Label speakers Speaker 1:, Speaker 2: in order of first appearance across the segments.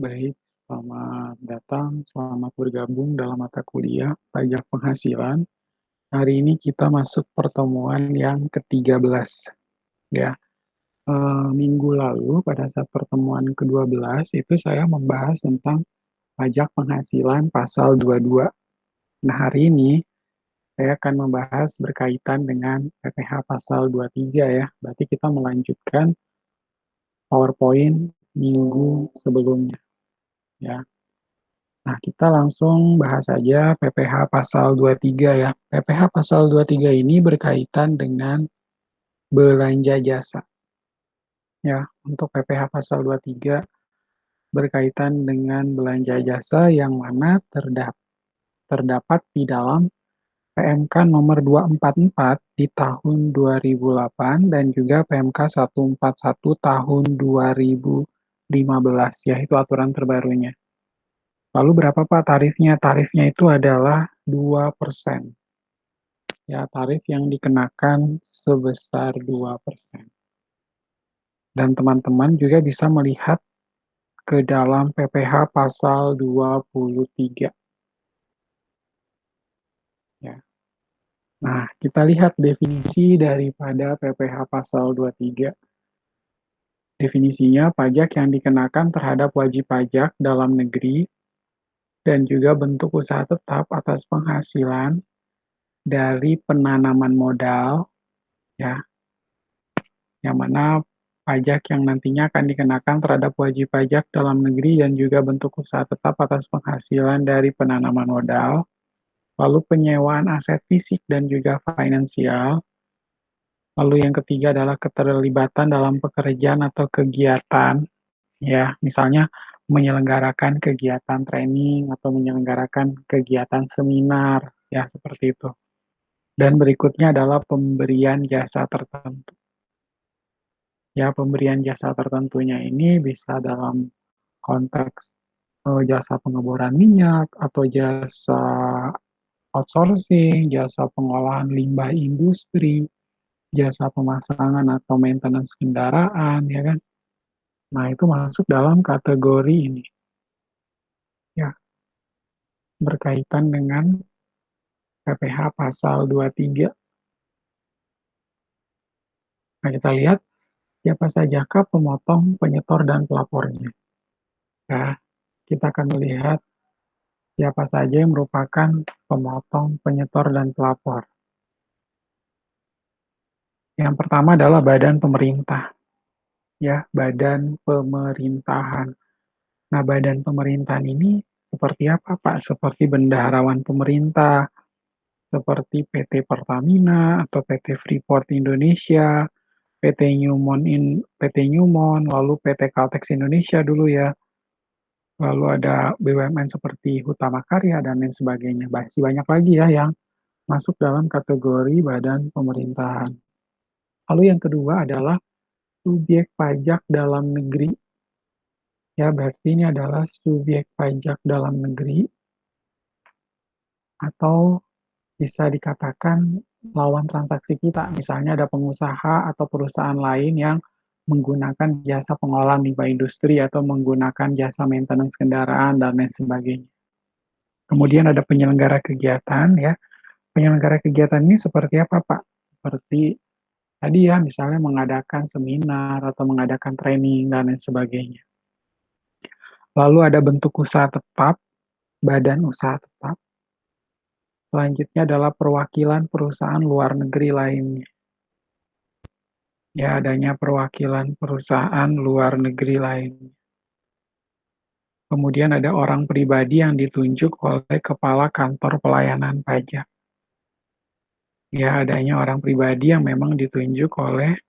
Speaker 1: Baik, selamat datang, selamat bergabung dalam mata kuliah pajak penghasilan. Hari ini kita masuk pertemuan yang ke-13 ya. Minggu lalu pada saat pertemuan ke-12 itu saya membahas tentang pajak penghasilan pasal 22. Nah, hari ini saya akan membahas berkaitan dengan PPh pasal 23 ya. Berarti kita melanjutkan PowerPoint minggu sebelumnya ya. Nah, kita langsung bahas saja PPh pasal 23 ya. PPh pasal 23 ini berkaitan dengan belanja jasa. Ya, untuk PPh pasal 23 berkaitan dengan belanja jasa yang mana terdapat di dalam PMK nomor 244 di tahun 2008 dan juga PMK 141 tahun 2015 ya, itu aturan terbarunya. Lalu berapa Pak tarifnya? Tarifnya itu adalah 2%. Ya, tarif yang dikenakan sebesar 2%. Dan teman-teman juga bisa melihat ke dalam PPh pasal 23. Ya. Nah, kita lihat definisi daripada PPh pasal 23. Definisinya, pajak yang dikenakan terhadap wajib pajak dalam negeri dan juga bentuk usaha tetap atas penghasilan dari penanaman modal, ya, yang mana pajak yang nantinya akan dikenakan terhadap wajib pajak dalam negeri dan juga bentuk usaha tetap atas penghasilan dari penanaman modal, lalu penyewaan aset fisik dan juga finansial, lalu yang ketiga adalah keterlibatan dalam pekerjaan atau kegiatan, ya, misalnya menyelenggarakan kegiatan training atau menyelenggarakan kegiatan seminar, ya, seperti itu. Dan berikutnya adalah pemberian jasa tertentu. Ya, pemberian jasa tertentunya ini bisa dalam konteks jasa pengeboran minyak atau jasa outsourcing, jasa pengolahan limbah industri, jasa pemasangan atau maintenance kendaraan, ya kan? Nah, itu masuk dalam kategori ini. Ya, berkaitan dengan PPh pasal 23. Nah, kita lihat siapa sajakah pemotong, penyetor, dan pelapornya. Ya, kita akan melihat siapa saja yang merupakan pemotong, penyetor, dan pelapor. Yang pertama adalah badan pemerintah, ya, badan pemerintahan. Nah, badan pemerintahan ini seperti apa, Pak? Seperti bendaharawan pemerintah, seperti PT Pertamina atau PT Freeport Indonesia, PT Newmont, lalu PT Caltex Indonesia dulu ya, lalu ada BUMN seperti Hutama Karya dan lain sebagainya. Masih banyak lagi ya yang masuk dalam kategori badan pemerintahan. Lalu yang kedua adalah subjek pajak dalam negeri. Ya, berarti ini adalah subjek pajak dalam negeri atau bisa dikatakan lawan transaksi kita. Misalnya ada pengusaha atau perusahaan lain yang menggunakan jasa pengolahan limbah industri atau menggunakan jasa maintenance kendaraan dan lain sebagainya. Kemudian ada penyelenggara kegiatan ya. Penyelenggara kegiatan ini seperti apa, Pak? Seperti tadi ya, misalnya mengadakan seminar atau mengadakan training dan lain sebagainya. Lalu ada bentuk usaha tetap, badan usaha tetap. Selanjutnya adalah perwakilan perusahaan luar negeri lainnya. Ya, adanya perwakilan perusahaan luar negeri lainnya. Kemudian ada orang pribadi yang ditunjuk oleh Kepala Kantor Pelayanan Pajak. Ya, adanya orang pribadi yang memang ditunjuk oleh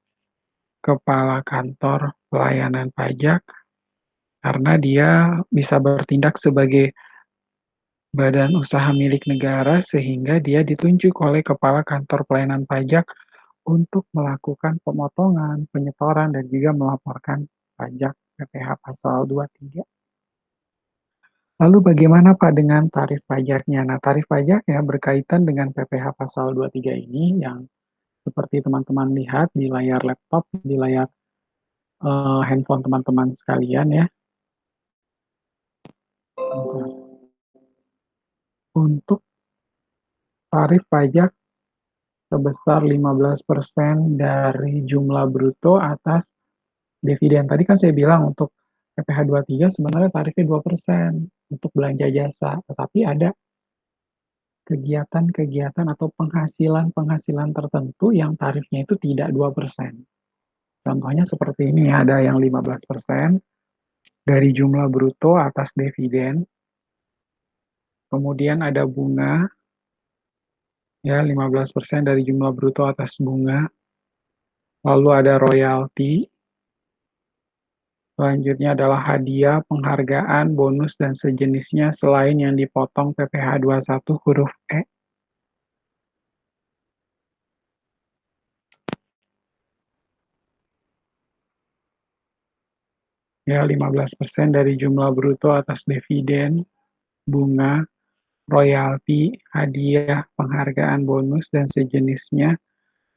Speaker 1: Kepala Kantor Pelayanan Pajak karena dia bisa bertindak sebagai badan usaha milik negara sehingga dia ditunjuk oleh Kepala Kantor Pelayanan Pajak untuk melakukan pemotongan, penyetoran, dan juga melaporkan pajak PPh pasal 23. Lalu bagaimana Pak dengan tarif pajaknya? Nah, tarif pajaknya berkaitan dengan PPh pasal 23 ini yang seperti teman-teman lihat di layar laptop, di layar handphone teman-teman sekalian ya. untuk tarif pajak sebesar 15% dari jumlah bruto atas dividen. Tadi kan saya bilang untuk PPh tiga sebenarnya tarifnya 2% untuk belanja jasa, tetapi ada kegiatan-kegiatan atau penghasilan-penghasilan tertentu yang tarifnya itu tidak 2%. Contohnya seperti ini, ada yang 15% dari jumlah bruto atas dividen, kemudian ada bunga, ya 15% dari jumlah bruto atas bunga, lalu ada royalti, selanjutnya adalah hadiah, penghargaan, bonus, dan sejenisnya selain yang dipotong PPh satu huruf E, ya 15% dari jumlah bruto atas dividen, bunga, royalti, hadiah, penghargaan, bonus, dan sejenisnya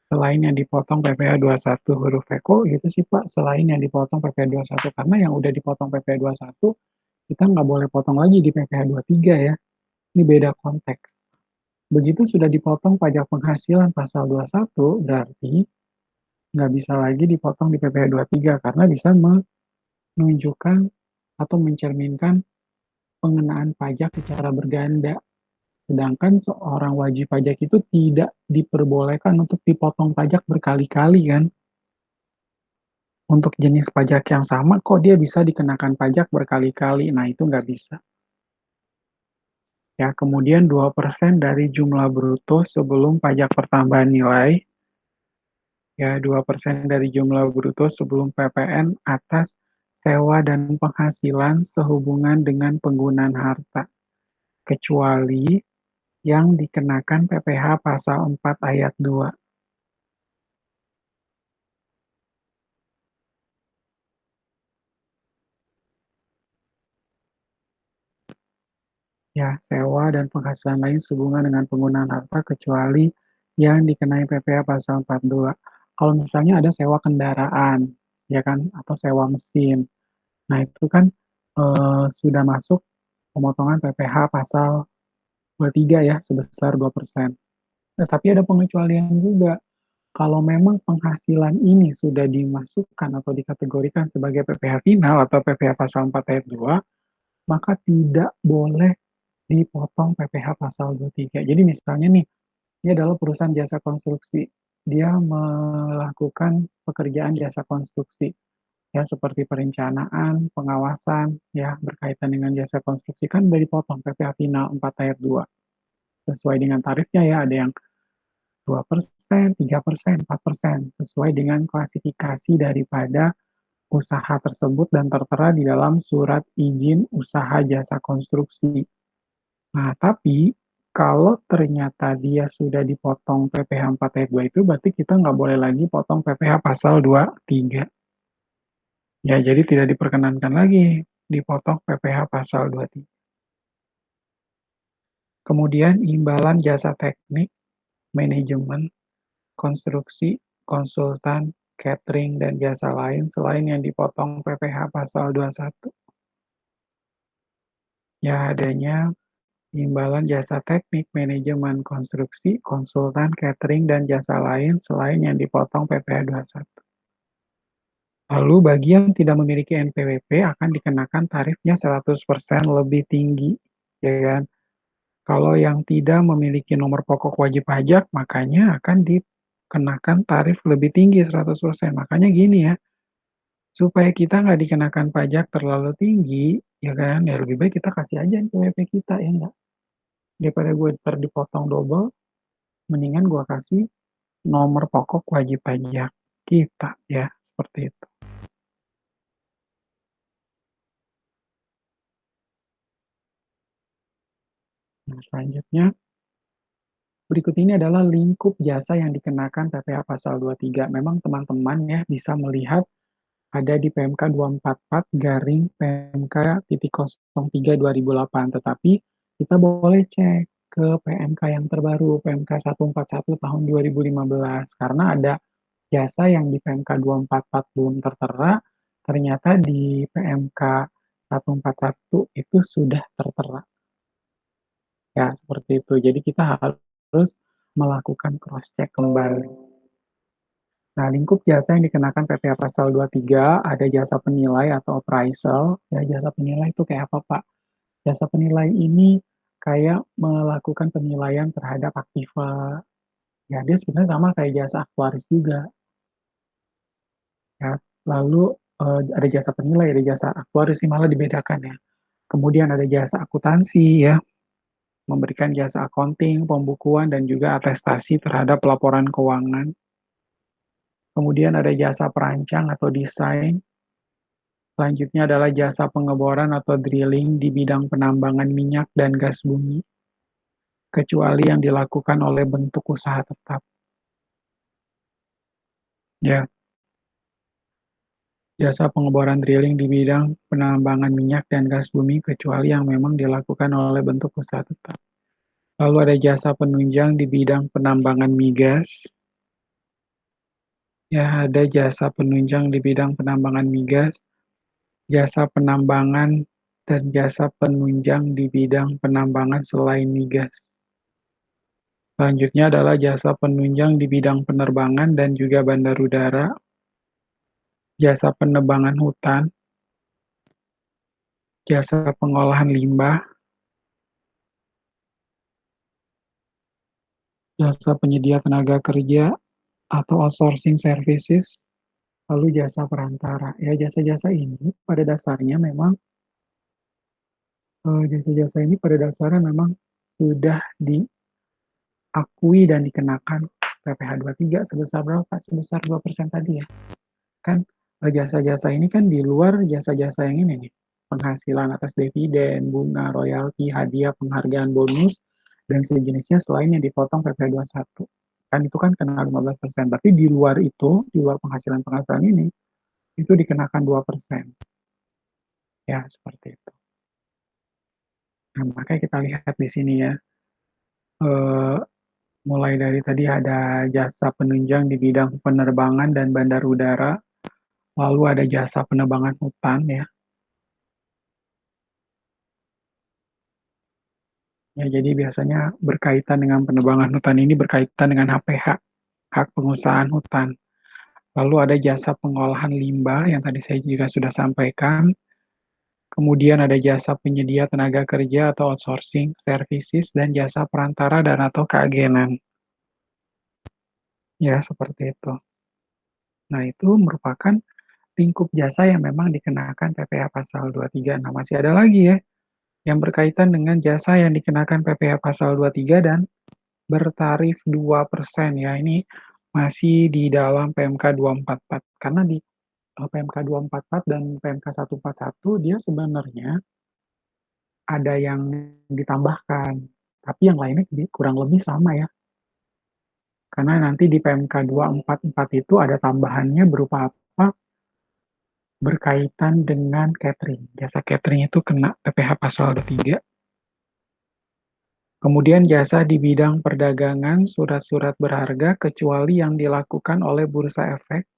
Speaker 1: selain yang dipotong PPh satu huruf E. Kok gitu sih Pak, selain yang dipotong PPh satu? Karena yang udah dipotong PPh satu kita nggak boleh potong lagi di PPh tiga ya. Ini beda konteks. Begitu sudah dipotong pajak penghasilan pasal 21, berarti nggak bisa lagi dipotong di PPh tiga karena bisa menunjukkan atau mencerminkan pengenaan pajak secara berganda. Sedangkan seorang wajib pajak itu tidak diperbolehkan untuk dipotong pajak berkali-kali kan. Untuk jenis pajak yang sama kok dia bisa dikenakan pajak berkali-kali. Nah, itu nggak bisa. Ya, kemudian 2% dari jumlah bruto sebelum pajak pertambahan nilai. Ya, 2% dari jumlah bruto sebelum PPN atas sewa dan penghasilan sehubungan dengan penggunaan harta. Kecuali yang dikenakan PPh pasal 4 ayat 2. Ya, sewa dan penghasilan lain sehubungan dengan penggunaan harta kecuali yang dikenai PPh pasal 42. Kalau misalnya ada sewa kendaraan, ya kan, atau sewa mesin. Nah, itu kan sudah masuk pemotongan PPh pasal 23 ya, sebesar 2%. Nah, tapi ada pengecualian juga. Kalau memang penghasilan ini sudah dimasukkan atau dikategorikan sebagai PPh final atau PPh pasal 4 ayat 2, maka tidak boleh dipotong PPh pasal 23. Jadi misalnya nih, ini adalah perusahaan jasa konstruksi. Dia melakukan pekerjaan jasa konstruksi, ya seperti perencanaan, pengawasan, ya berkaitan dengan jasa konstruksi kan udah dipotong PPh final 4 ayat 2. Sesuai dengan tarifnya ya, ada yang 2%, 3%, 4%, sesuai dengan klasifikasi daripada usaha tersebut dan tertera di dalam surat izin usaha jasa konstruksi. Nah, tapi kalau ternyata dia sudah dipotong PPh 4 ayat 2 itu, berarti kita nggak boleh lagi potong PPh pasal 23. Ya, jadi tidak diperkenankan lagi dipotong PPh pasal 23. Kemudian imbalan jasa teknik, manajemen, konstruksi, konsultan, catering, dan jasa lain selain yang dipotong PPh pasal 21. Ya, adanya imbalan jasa teknik, manajemen, konstruksi, konsultan, catering, dan jasa lain selain yang dipotong PPh 21. Lalu bagi yang tidak memiliki NPWP akan dikenakan tarifnya 100% lebih tinggi, ya kan? Kalau yang tidak memiliki nomor pokok wajib pajak, makanya akan dikenakan tarif lebih tinggi 100%. Makanya gini ya, supaya kita nggak dikenakan pajak terlalu tinggi, ya kan? Ya lebih baik kita kasih aja NPWP kita, ya nggak? Daripada gue dipotong double, mendingan gue kasih nomor pokok wajib pajak kita, ya. Seperti itu. Nah, selanjutnya, berikut ini adalah lingkup jasa yang dikenakan PPh pasal 23. Memang teman-teman ya bisa melihat ada di PMK 244 garing PMK titik 03 2008. Tetapi kita boleh cek ke PMK yang terbaru, PMK 141 tahun 2015. Karena ada jasa yang di PMK 244 belum tertera, ternyata di PMK 141 itu sudah tertera. Ya, seperti itu. Jadi kita harus melakukan cross check kembali. Nah, lingkup jasa yang dikenakan PPh Pasal 23 ada jasa penilai atau appraisal. Ya, jasa penilai itu kayak apa, Pak? Jasa penilai ini kayak melakukan penilaian terhadap aktiva. Ya, dia sebenarnya sama kayak jasa aktuaris juga. Ya, lalu ada jasa penilai, ada jasa aktuaris ini malah dibedakan ya. Kemudian ada jasa akuntansi ya, memberikan jasa accounting, pembukuan, dan juga atestasi terhadap laporan keuangan. Kemudian ada jasa perancang atau desain. Selanjutnya adalah jasa pengeboran atau drilling di bidang penambangan minyak dan gas bumi, kecuali yang dilakukan oleh bentuk usaha tetap. Ya, jasa pengeboran drilling di bidang penambangan minyak dan gas bumi, kecuali yang memang dilakukan oleh bentuk usaha tetap. Lalu ada jasa penunjang di bidang penambangan migas. Ya, ada jasa penunjang di bidang penambangan migas, jasa penambangan, dan jasa penunjang di bidang penambangan selain migas. Selanjutnya adalah jasa penunjang di bidang penerbangan dan juga bandar udara, jasa penebangan hutan, jasa pengolahan limbah, jasa penyedia tenaga kerja atau outsourcing services, lalu jasa perantara. Ya, jasa-jasa ini pada dasarnya memang jasa-jasa ini pada dasarnya memang sudah diakui dan dikenakan PPh 23 sebesar berapa? Sebesar 2% tadi ya. Kan jasa-jasa ini kan di luar jasa-jasa yang ini nih. Penghasilan atas dividen, bunga, royalti, hadiah, penghargaan, bonus, dan sejenisnya selain yang dipotong PPh 21. Kan itu kan kena 15%. Tapi di luar itu, di luar penghasilan-penghasilan ini, itu dikenakan 2%. Ya, seperti itu. Nah, makanya kita lihat di sini ya. Eh, Mulai dari tadi ada jasa penunjang di bidang penerbangan dan bandar udara, lalu ada jasa penebangan hutan ya. Ya, jadi biasanya berkaitan dengan penebangan hutan ini berkaitan dengan HPH, hak pengusahaan hutan. Lalu ada jasa pengolahan limbah yang tadi saya juga sudah sampaikan. Kemudian ada jasa penyedia tenaga kerja atau outsourcing services dan jasa perantara dan atau keagenan. Ya, seperti itu. Nah, itu merupakan lingkup jasa yang memang dikenakan PPh Pasal 23. Nah, masih ada lagi ya, yang berkaitan dengan jasa yang dikenakan PPh Pasal 23 dan bertarif 2% ya. Ini masih di dalam PMK 244. Karena di PMK 244 dan PMK 141 dia sebenarnya ada yang ditambahkan, tapi yang lainnya kurang lebih sama ya. Karena nanti di PMK 244 itu ada tambahannya berupa apa? Berkaitan dengan catering. Jasa catering itu kena PPh Pasal 23. Kemudian jasa di bidang perdagangan surat-surat berharga kecuali yang dilakukan oleh Bursa Efek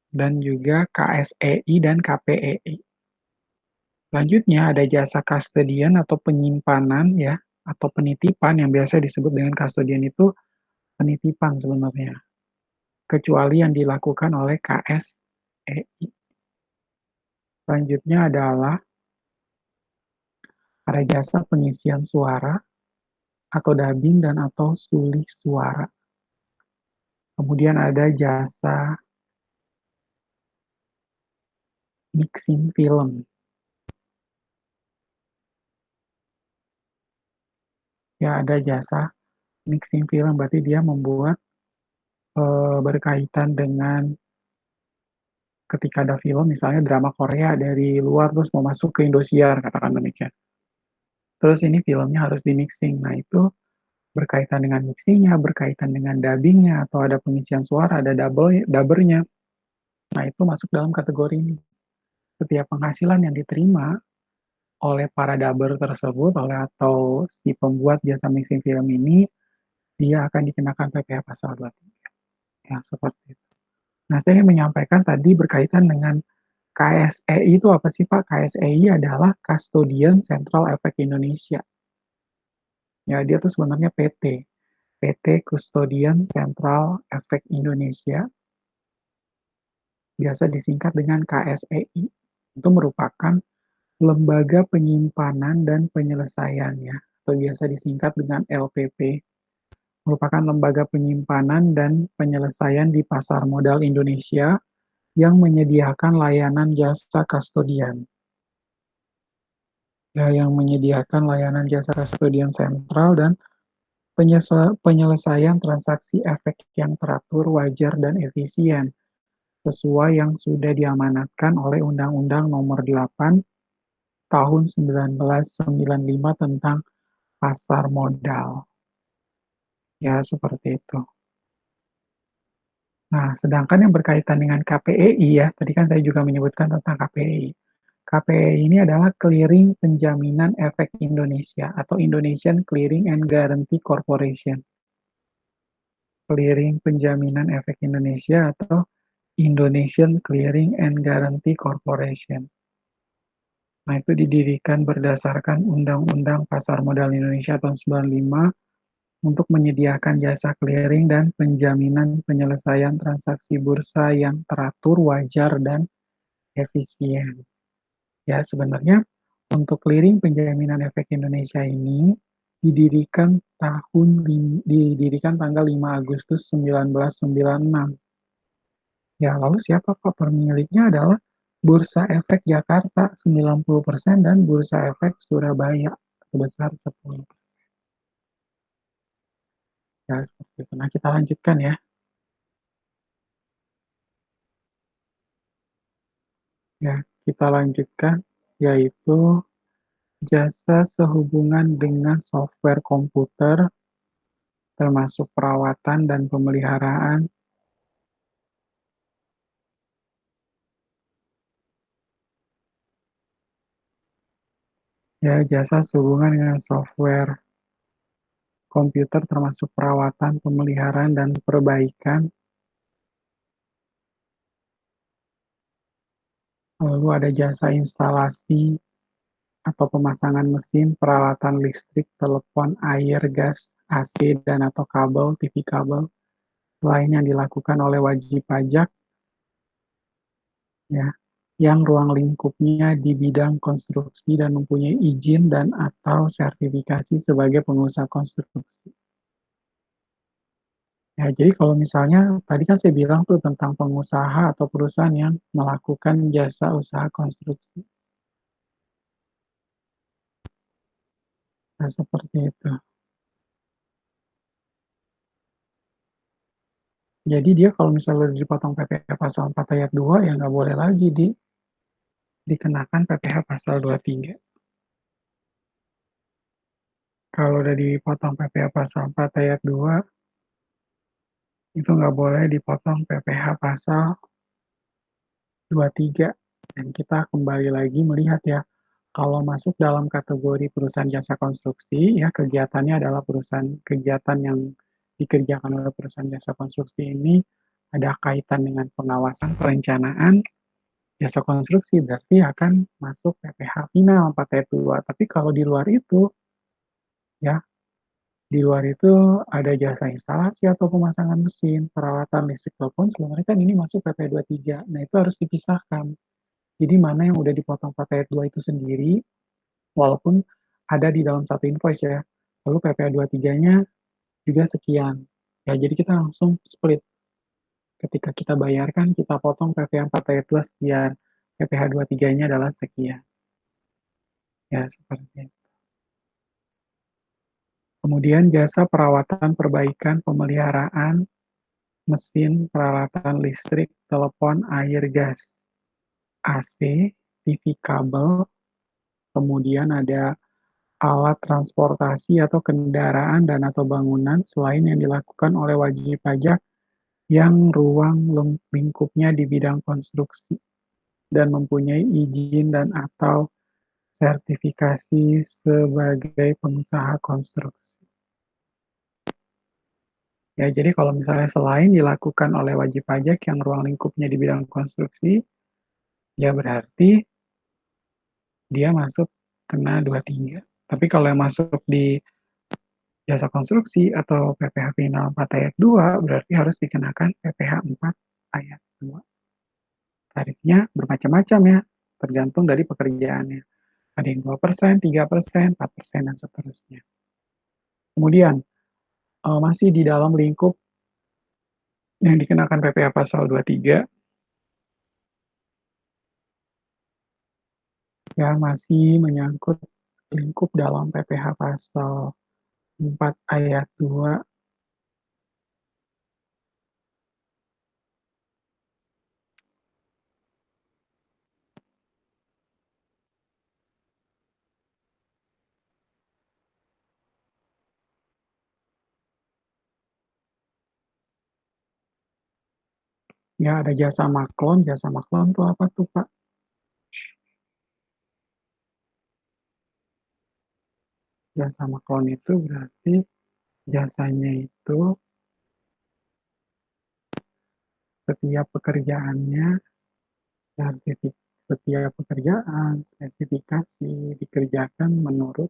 Speaker 1: dan juga KSEI dan KPEI. Selanjutnya ada jasa custodian atau penyimpanan ya, atau penitipan yang biasa disebut dengan custodian itu penitipan sebenarnya. Kecuali yang dilakukan oleh KSEI. Selanjutnya adalah ada jasa pengisian suara atau dubbing dan atau sulih suara. Kemudian ada jasa mixing film. Ya, ada jasa mixing film, berarti dia membuat berkaitan dengan ketika ada film, misalnya drama Korea dari luar terus mau masuk ke Indosiar, katakan demikian. Terus ini filmnya harus di mixing. Nah, itu berkaitan dengan mixingnya, berkaitan dengan dubbingnya, atau ada pengisian suara, ada dubbernya. Nah, itu masuk dalam kategori ini. Setiap penghasilan yang diterima oleh para dubber tersebut, oleh atau si pembuat jasa mixing film ini, dia akan dikenakan PPh Pasal 23. Ya, seperti itu. Nah, saya ingin menyampaikan tadi berkaitan dengan KSEI itu apa sih Pak? KSEI adalah Custodian Central Efek Indonesia. Ya, dia tuh sebenarnya PT, PT Custodian Central Efek Indonesia, biasa disingkat dengan KSEI. Itu merupakan lembaga penyimpanan dan penyelesaian ya, atau biasa disingkat dengan LPP, merupakan lembaga penyimpanan dan penyelesaian di pasar modal Indonesia yang menyediakan layanan jasa kastodian. Ya, yang menyediakan layanan jasa kastodian sentral dan penyelesaian transaksi efek yang teratur, wajar, dan efisien, sesuai yang sudah diamanatkan oleh Undang-Undang Nomor 8 Tahun 1995 tentang pasar modal. Ya, seperti itu. Nah, sedangkan yang berkaitan dengan KPEI ya, tadi kan saya juga menyebutkan tentang KPEI. KPEI ini adalah Clearing Penjaminan Efek Indonesia atau Indonesian Clearing and Guarantee Corporation. Clearing Penjaminan Efek Indonesia atau Indonesian Clearing and Guarantee Corporation. Nah, itu didirikan berdasarkan Undang-Undang Pasar Modal Indonesia tahun 95 untuk menyediakan jasa clearing dan penjaminan penyelesaian transaksi bursa yang teratur, wajar, dan efisien. Ya, sebenarnya untuk clearing penjaminan efek Indonesia ini didirikan tanggal 5 Agustus 1996. Ya, lalu siapa Pak pemiliknya adalah Bursa Efek Jakarta 90% dan Bursa Efek Surabaya sebesar 10%. Ya, seperti itu. Nah, kita lanjutkan ya. Ya, kita lanjutkan yaitu jasa sehubungan dengan software komputer termasuk perawatan dan pemeliharaan. Ya, jasa sehubungan dengan software komputer termasuk perawatan, pemeliharaan, dan perbaikan. Lalu ada jasa instalasi atau pemasangan mesin, peralatan listrik, telepon, air, gas, AC, dan atau kabel, TV kabel, lain yang dilakukan oleh wajib pajak, ya, yang ruang lingkupnya di bidang konstruksi dan mempunyai izin dan atau sertifikasi sebagai pengusaha konstruksi. Ya, jadi kalau misalnya tadi kan saya bilang tuh tentang pengusaha atau perusahaan yang melakukan jasa usaha konstruksi. Nah, seperti itu. Jadi dia kalau misalnya udah dipotong PPh pasal 4 ayat 2 ya nggak boleh lagi dikenakan PPh pasal 23. Kalau udah dipotong PPh pasal 4 ayat 2, itu nggak boleh dipotong PPh pasal 23. Dan kita kembali lagi melihat ya, kalau masuk dalam kategori perusahaan jasa konstruksi, ya kegiatannya adalah perusahaan kegiatan yang dikerjakan oleh perusahaan jasa konstruksi ini ada kaitan dengan pengawasan perencanaan jasa konstruksi, berarti akan masuk PPh final 4 ayat 2. Tapi kalau di luar itu, ya di luar itu ada jasa instalasi atau pemasangan mesin, peralatan listrik telepon, sebenarnya kan ini masuk PP 23. Nah, itu harus dipisahkan. Jadi mana yang udah dipotong 4 ayat 2 itu sendiri, walaupun ada di dalam satu invoice ya. Lalu PP 23-nya juga sekian. Ya, jadi kita langsung split. Ketika kita bayarkan, kita potong PP 4 ayat 2 sekian. PPh 23-nya adalah sekian. Ya, seperti itu. Kemudian jasa perawatan, perbaikan, pemeliharaan, mesin, peralatan listrik, telepon, air, gas, AC, TV kabel, kemudian ada alat transportasi atau kendaraan dan atau bangunan selain yang dilakukan oleh wajib pajak yang ruang lingkupnya di bidang konstruksi dan mempunyai izin dan atau sertifikasi sebagai pengusaha konstruksi. Ya, jadi kalau misalnya selain dilakukan oleh wajib pajak yang ruang lingkupnya di bidang konstruksi, ya berarti dia masuk kena 23. Tapi kalau yang masuk di Jasa konstruksi atau PPh final 4 ayat 2 berarti harus dikenakan PPh 4 ayat 2. Tarifnya bermacam-macam ya, tergantung dari pekerjaannya. Ada yang 2%, 3%, 4%, dan seterusnya. Kemudian, masih di dalam lingkup yang dikenakan PPh pasal 23, ya masih menyangkut lingkup dalam PPh pasal 4 ayat 2, ya ada jasa maklon. Jasa maklon itu apa tuh, Pak? Jasa maklon itu berarti jasanya itu setiap pekerjaannya, setiap pekerjaan, spesifikasi dikerjakan menurut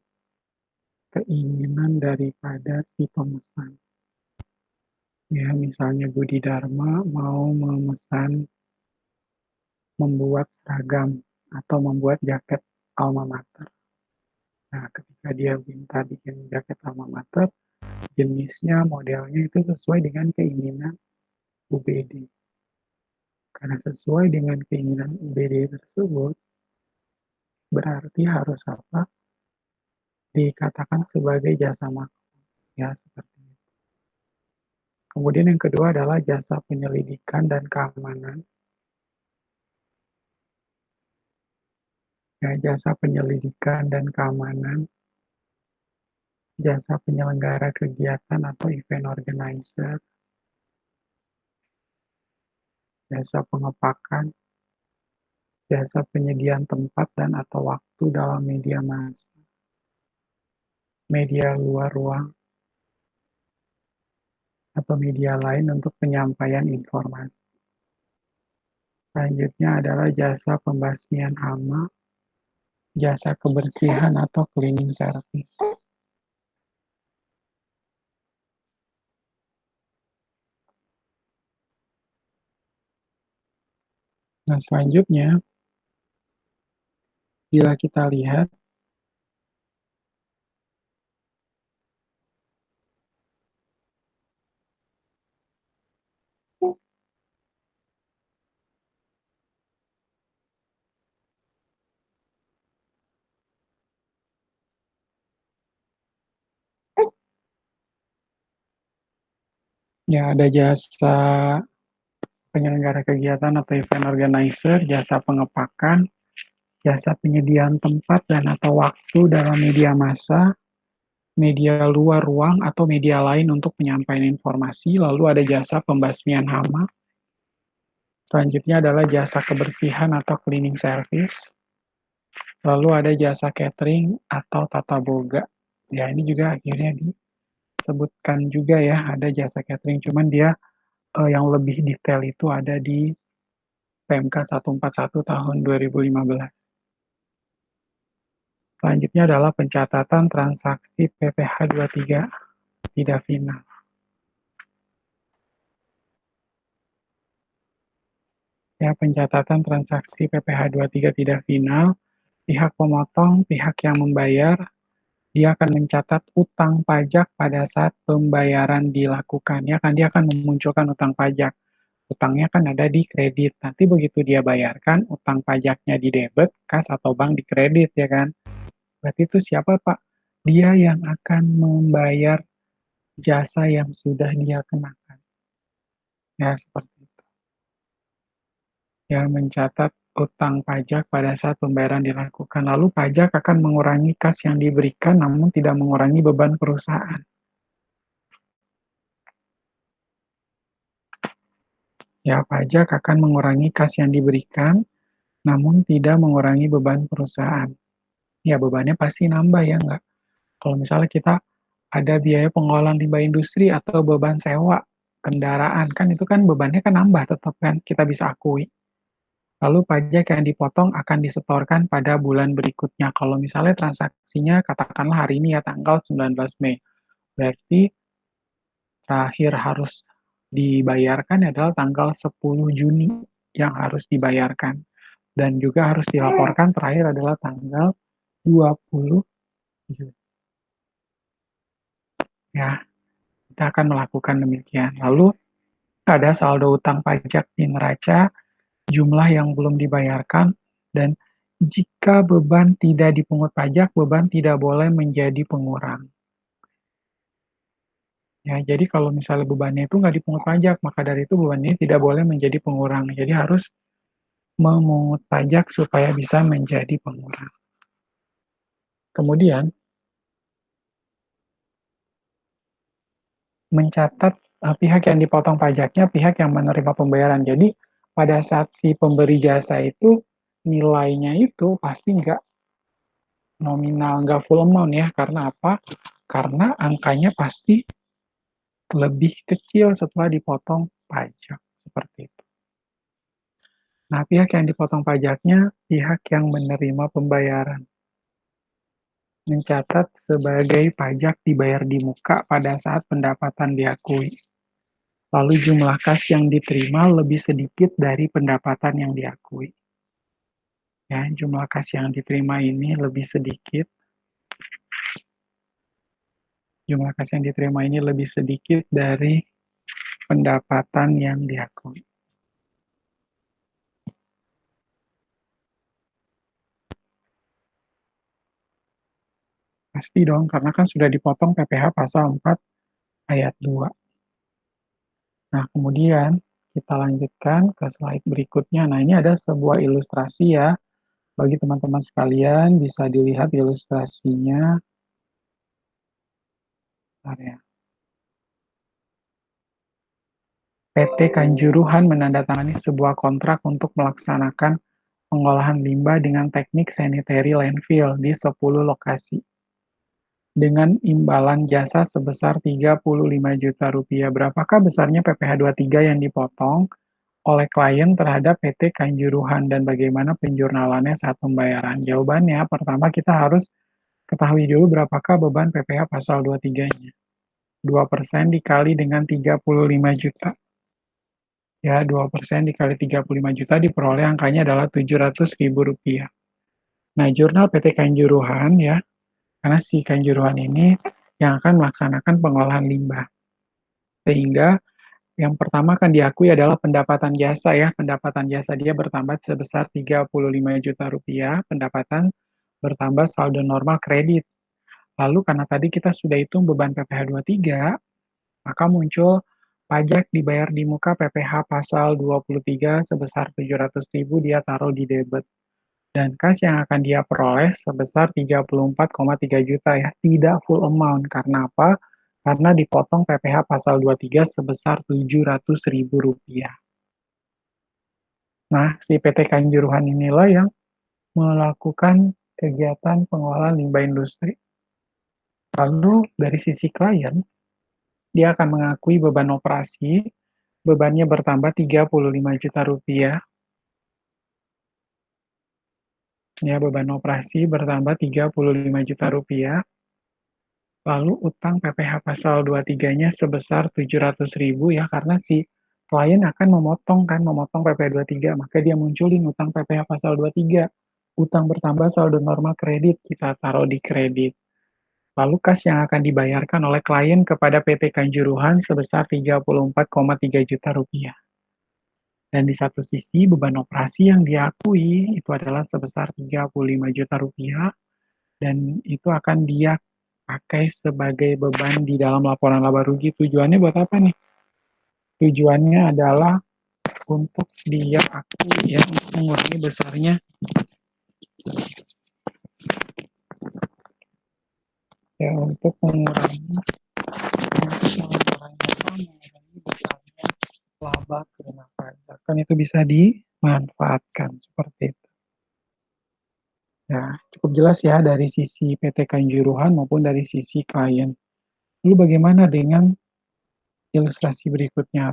Speaker 1: keinginan daripada si pemesan. Ya, misalnya Budi Dharma mau memesan membuat seragam atau membuat jaket alma mater. Nah, ketika dia minta bikin jaket alma mater, jenisnya, modelnya itu sesuai dengan keinginan UBD. Karena sesuai dengan keinginan UBD tersebut, berarti harus apa? Dikatakan sebagai jasa maklum. Ya, seperti itu. Kemudian yang kedua adalah jasa penyelidikan dan keamanan. Ya, jasa penyelidikan dan keamanan, jasa penyelenggara kegiatan atau event organizer, jasa pengepakan, jasa penyediaan tempat dan atau waktu dalam media massa, media luar ruang, atau media lain untuk penyampaian informasi. Selanjutnya adalah jasa pembasmian hama, jasa kebersihan atau cleaning service. Nah, selanjutnya, bila kita lihat, ya ada jasa penyelenggara kegiatan atau event organizer, jasa pengepakan, jasa penyediaan tempat dan atau waktu dalam media massa, media luar ruang atau media lain untuk penyampaian informasi, lalu ada jasa pembasmian hama, selanjutnya adalah jasa kebersihan atau cleaning service, lalu ada jasa catering atau tata boga. Ya, ini juga akhirnya disebutkan juga ya, ada jasa catering, cuman dia yang lebih detail itu ada di PMK 141 tahun 2015. Selanjutnya adalah pencatatan transaksi PPh 23 tidak final. Ya, pencatatan transaksi PPh 23 tidak final, pihak pemotong, pihak yang membayar, dia akan mencatat utang pajak pada saat pembayaran dilakukan. Ya kan, dia akan memunculkan utang pajak. Utangnya kan ada di kredit. Nanti begitu dia bayarkan, utang pajaknya di debit, kas atau bank di kredit, ya kan. Berarti itu siapa, Pak? Dia yang akan membayar jasa yang sudah dia kenakan. Ya, seperti itu. Ya, mencatat utang pajak pada saat pembayaran dilakukan. Lalu pajak akan mengurangi kas yang diberikan, namun tidak mengurangi beban perusahaan. Ya, pajak akan mengurangi kas yang diberikan, namun tidak mengurangi beban perusahaan. Ya, bebannya pasti nambah ya, nggak? Kalau misalnya kita ada biaya pengolahan limbah industri atau beban sewa kendaraan, kan itu kan bebannya kan nambah tetap kan, kita bisa akui. Lalu pajak yang dipotong akan disetorkan pada bulan berikutnya. Kalau misalnya transaksinya katakanlah hari ini ya tanggal 19 Mei. Berarti terakhir harus dibayarkan adalah tanggal 10 Juni yang harus dibayarkan. Dan juga harus dilaporkan terakhir adalah tanggal 20 Juni. Ya, kita akan melakukan demikian. Lalu ada saldo utang pajak di neraca, jumlah yang belum dibayarkan, dan jika beban tidak dipungut pajak, beban tidak boleh menjadi pengurang. Ya, jadi kalau misalnya bebannya itu nggak dipungut pajak, maka dari itu bebannya tidak boleh menjadi pengurang. Jadi harus memungut pajak supaya bisa menjadi pengurang. Kemudian, mencatat pihak yang dipotong pajaknya, pihak yang menerima pembayaran. Jadi, pada saat si pemberi jasa itu, nilainya itu pasti nggak nominal, nggak full amount ya. Karena apa? Karena angkanya pasti lebih kecil setelah dipotong pajak. Seperti itu. Nah, pihak yang dipotong pajaknya, pihak yang menerima pembayaran. Mencatat sebagai pajak dibayar di muka pada saat pendapatan diakui. Lalu jumlah kas yang diterima lebih sedikit dari pendapatan yang diakui. Ya, jumlah kas yang diterima ini lebih sedikit. Jumlah kas yang diterima ini lebih sedikit dari pendapatan yang diakui. Pasti dong, karena kan sudah dipotong PPh pasal 4 ayat 2. Nah, kemudian kita lanjutkan ke slide berikutnya. Nah, ini ada sebuah ilustrasi ya. Bagi teman-teman sekalian, bisa dilihat ilustrasinya. Bentar ya. PT Kanjuruhan menandatangani sebuah kontrak untuk melaksanakan pengolahan limbah dengan teknik sanitary landfill di 10 lokasi dengan imbalan jasa sebesar 35 juta rupiah. Berapakah besarnya PPh 23 yang dipotong oleh klien terhadap PT Kanjuruhan dan bagaimana penjurnalannya saat pembayaran? Jawabannya, pertama kita harus ketahui dulu berapakah beban PPh pasal 23-nya. 2% dikali dengan 35 juta. Ya, 2% dikali 35 juta diperoleh angkanya adalah 700 ribu rupiah. Nah, jurnal PT Kanjuruhan ya, karena si Kanjuruhan ini yang akan melaksanakan pengolahan limbah. Sehingga yang pertama akan diakui adalah pendapatan jasa ya. Pendapatan jasa dia bertambah sebesar 35 juta rupiah, pendapatan bertambah saldo normal kredit. Lalu karena tadi kita sudah hitung beban PPh 23, maka muncul pajak dibayar di muka PPh pasal 23 sebesar 700.000 dia taruh di debit. Dan kas yang akan dia peroleh sebesar 34,3 juta ya, tidak full amount. Karena apa? Karena dipotong PPh pasal 23 sebesar 700.000 rupiah. Nah, si PT Kanjuruhan inilah yang melakukan kegiatan pengolahan limbah industri. Lalu dari sisi klien, dia akan mengakui beban operasi, bebannya bertambah 35 juta rupiah. Ya, beban operasi bertambah 35 juta rupiah. Lalu utang PPh pasal 23-nya sebesar 700.000 ya, karena si klien akan memotong PPh 23, maka dia munculin utang PPh pasal 23. Utang bertambah saldo normal kredit, kita taruh di kredit. Lalu kas yang akan dibayarkan oleh klien kepada PT Kanjuruhan sebesar 34,3 juta rupiah. Dan di satu sisi, beban operasi yang diakui itu adalah sebesar 35 juta rupiah, dan itu akan dia pakai sebagai beban di dalam laporan laba rugi. Tujuannya buat apa nih? Tujuannya adalah untuk dia akui ya, untuk mengurangi besarnya ya, untuk mengurangi besarnya laba kena pajak. Kan itu bisa dimanfaatkan seperti itu. Nah, cukup jelas ya dari sisi PT Kanjuruhan maupun dari sisi klien. Lalu bagaimana dengan ilustrasi berikutnya?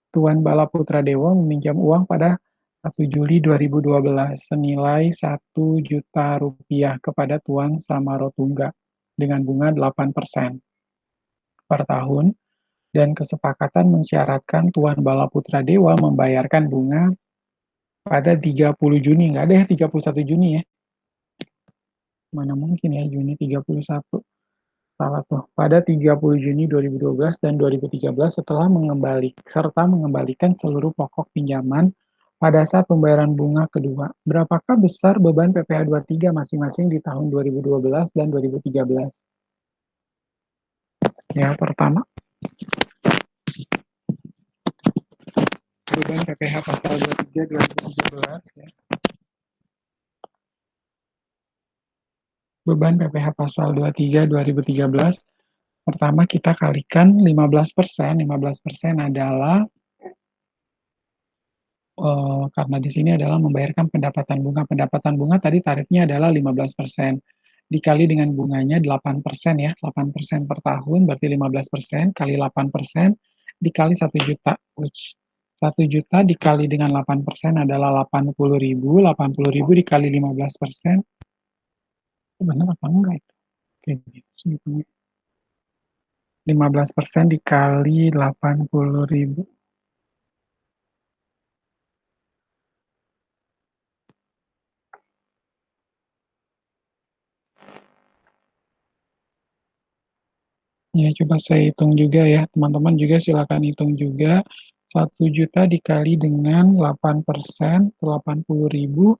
Speaker 1: Tuan Bala Putra Dewa meminjam uang pada 1 Juli 2012 senilai 1 juta rupiah kepada Tuan Samarotunga dengan bunga 8%. per tahun, dan kesepakatan mensyaratkan Tuan Bala Putra Dewa membayarkan bunga pada 30 Juni. Nggak ada ya 31 Juni ya? Mana mungkin ya Juni 31. Salah tuh. Pada 30 Juni 2012 dan 2013 setelah mengembalikan seluruh pokok pinjaman pada saat pembayaran bunga kedua. Berapakah besar beban PPh 23 masing-masing di tahun 2012 dan 2013? Ya, pertama, beban PPh pasal 23 2013 ya. Beban PPh pasal 23 2013 pertama kita kalikan 15%. 15% adalah karena di sini adalah membayarkan pendapatan bunga. Pendapatan bunga tadi tarifnya adalah 15%. Dikali dengan bunganya 8% ya. 8% per tahun berarti 15% kali 8% dikali 1 juta. 1 juta dikali dengan 8% adalah 80.000. 80.000 dikali 15%. Benar apa enggak itu? Oke, gitu. 15% dikali 80.000. Ya, coba saya hitung juga ya. Teman-teman juga silakan hitung juga. 1 juta dikali dengan 8%, 80.000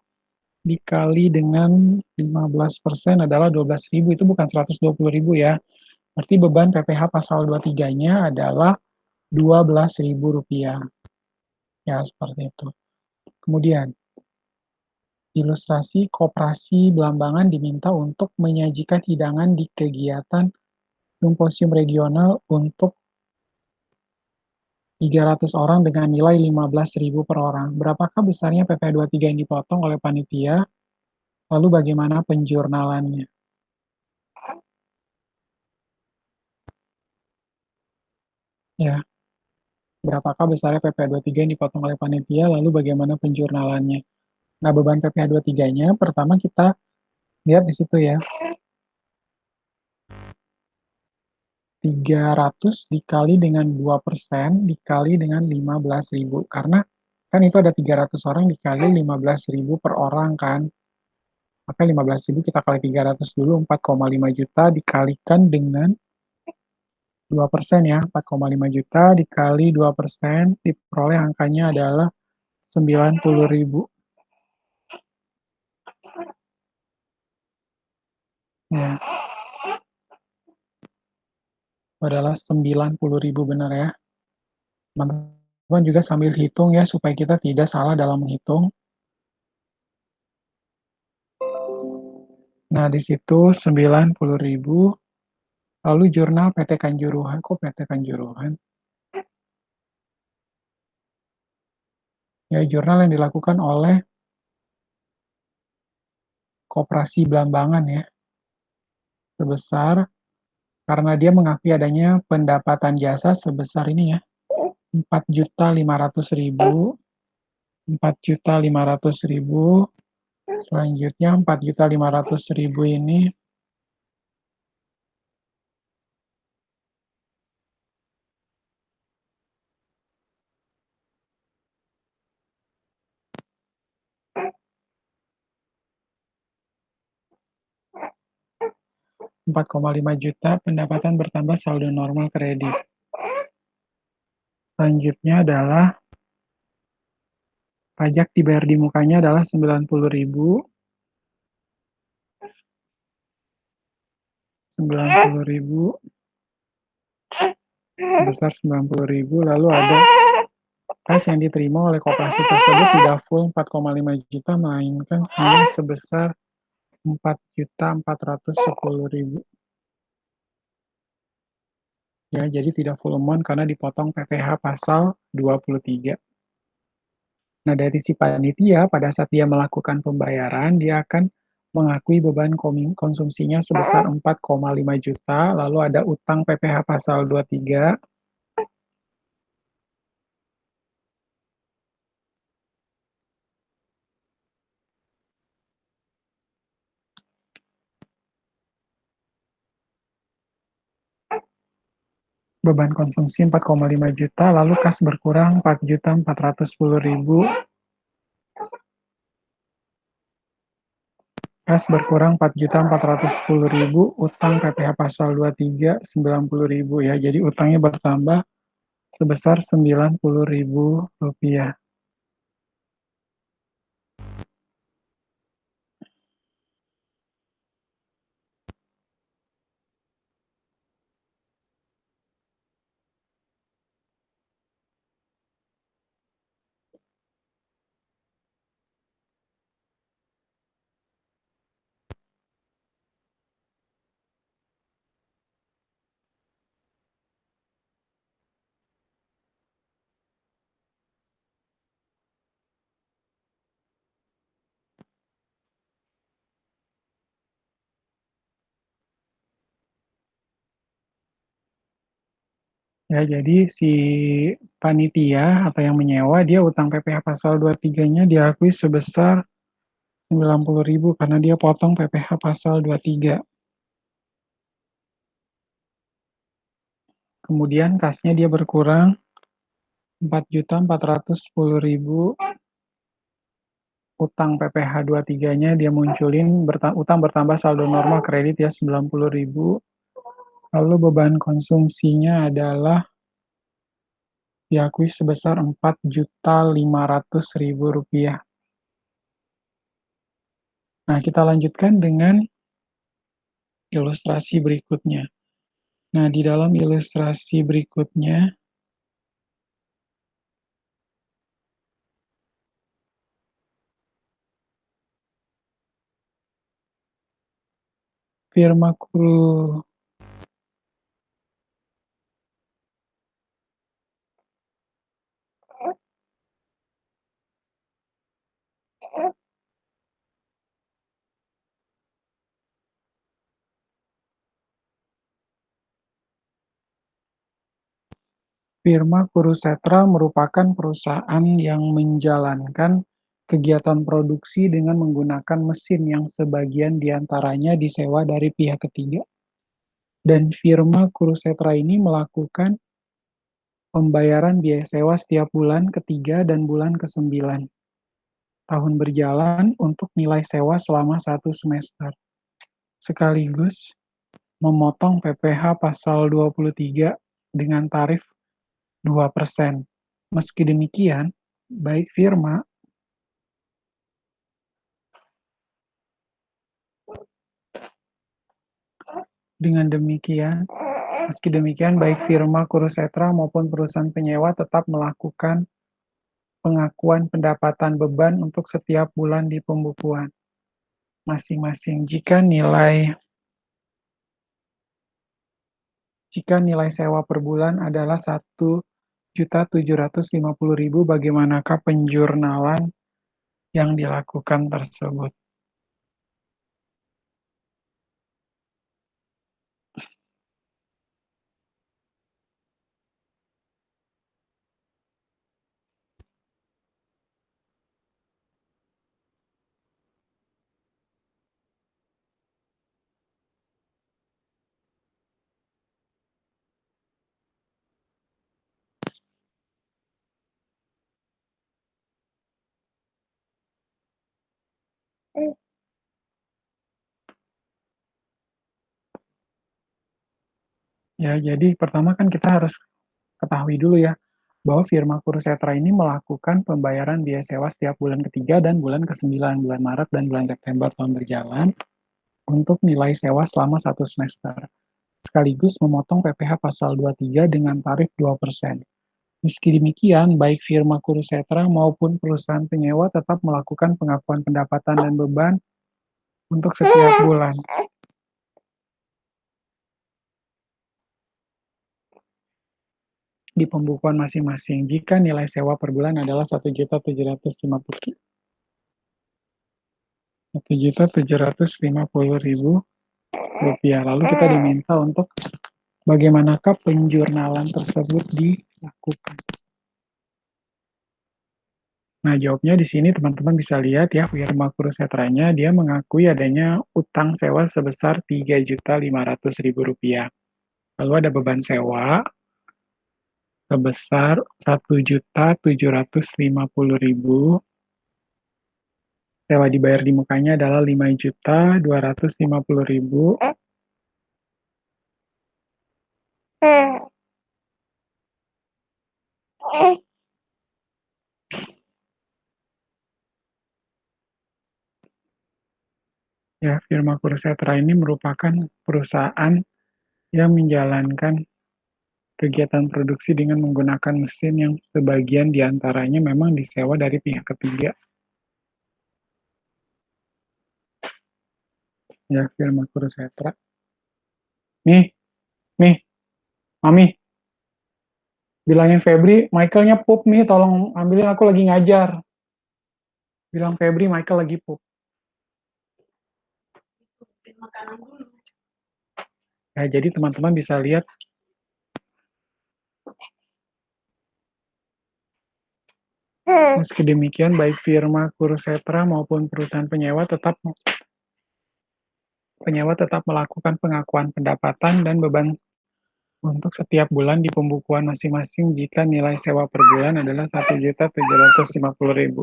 Speaker 1: dikali dengan 15% adalah 12.000. Itu bukan 120.000 ya. Berarti beban PPh pasal 23-nya adalah 12.000 rupiah. Ya, seperti itu. Kemudian, ilustrasi koperasi Belambangan diminta untuk menyajikan hidangan di kegiatan simposium regional untuk 300 orang dengan nilai 15.000 per orang. Berapakah besarnya PP 23 yang dipotong oleh panitia? Lalu bagaimana penjurnalannya? Ya, berapakah besarnya PP 23 yang dipotong oleh panitia? Lalu bagaimana penjurnalannya? Nah, beban PP 23-nya pertama kita lihat di situ ya. 300 dikali dengan 2% dikali dengan 15.000. Karena kan itu ada 300 orang dikali 15.000 per orang kan. Maka 15.000 kita kali 300 dulu, 4,5 juta dikalikan dengan 2% ya, 4,5 juta dikali 2%, diperoleh angkanya adalah 90.000. Ya, adalah 90.000 benar ya. Teman-teman juga sambil hitung ya, supaya kita tidak salah dalam menghitung. Nah, di situ 90.000. Lalu jurnal PT Kanjuruhan, kok PT Kanjuruhan? Ya, jurnal yang dilakukan oleh Koperasi Belambangan ya, sebesar, karena dia mengakui adanya pendapatan jasa sebesar ini ya, 4.500.000, 4.500.000, selanjutnya 4.500.000 ini 4,5 juta, pendapatan bertambah saldo normal kredit. Selanjutnya adalah pajak dibayar di mukanya adalah 90.000, 90.000, sebesar 90.000, lalu ada kas yang diterima oleh koperasi tersebut tidak full 4,5 juta, melainkan hanya sebesar 4.410.000. Ya, jadi tidak full amount karena dipotong PPh pasal 23. Nah, dari si panitia, pada saat dia melakukan pembayaran, dia akan mengakui beban konsumsinya sebesar 4,5 juta, lalu ada utang PPh pasal 23, beban konsumsi 4,5 juta, lalu kas berkurang 4.410.000, kas berkurang 4.410.000, utang PPh pasal 23 90.000 ya. Jadi utangnya bertambah sebesar 90.000 rupiah. Ya, jadi si panitia atau yang menyewa, dia utang PPh pasal 23-nya diakui sebesar 90.000 karena dia potong PPh pasal 23. Kemudian kasnya dia berkurang 4.410.000, utang PPh 23-nya dia munculin, utang bertambah saldo normal kredit ya 90.000, lalu beban konsumsinya adalah diakui sebesar 4.500.000 rupiah. Nah, kita lanjutkan dengan ilustrasi berikutnya. Nah, di dalam ilustrasi berikutnya, firma Kru Firma Kurusetra merupakan perusahaan yang menjalankan kegiatan produksi dengan menggunakan mesin yang sebagian diantaranya disewa dari pihak ketiga. Dan firma Kurusetra ini melakukan pembayaran biaya sewa setiap bulan ketiga dan bulan ke-9 tahun berjalan untuk nilai sewa selama 1 semester, sekaligus memotong PPh pasal 23 dengan tarif 2%. Meski demikian, baik firma meski demikian baik firma Kurusetra maupun perusahaan penyewa tetap melakukan pengakuan pendapatan beban untuk setiap bulan di pembukuan masing-masing. Jika nilai sewa per bulan adalah 1.750.000, bagaimanakah penjurnalan yang dilakukan tersebut? Ya, jadi pertama kan kita harus ketahui dulu ya, bahwa firma Kurusetra ini melakukan pembayaran biaya sewa setiap bulan ketiga dan bulan ke-9, bulan Maret dan bulan September tahun berjalan, untuk nilai sewa selama 1 semester, sekaligus memotong PPh pasal 23 dengan tarif 2%. Meski demikian, baik firma Kurusetra maupun perusahaan penyewa tetap melakukan pengakuan pendapatan dan beban untuk setiap bulan. Di pembukuan masing-masing, jika nilai sewa per bulan adalah 1.750.000 rupiah. Lalu kita diminta untuk bagaimanakah penjurnalan tersebut dilakukan. Nah, jawabnya di sini teman-teman bisa lihat ya, firma Kurusetranya dia mengakui adanya utang sewa sebesar 3.500.000 rupiah. Lalu ada beban sewa sebesar 1.750.000. Sewa dibayar di mukanya adalah 5.250.000. Ya, firma Kursetra ini merupakan perusahaan yang menjalankan kegiatan produksi dengan menggunakan mesin yang sebagian diantaranya memang disewa dari pihak ketiga. Ya, firma Kursetra. Nih, nih, Mami, bilangin Febri, Michaelnya pup nih, tolong ambilin, aku lagi ngajar. Bilang Febri, Michael lagi pup. Ya, jadi teman-teman bisa lihat meski demikian, baik firma Kursetra maupun perusahaan penyewa tetap melakukan pengakuan pendapatan dan beban untuk setiap bulan di pembukuan masing-masing jika nilai sewa per bulan adalah 1.750.000.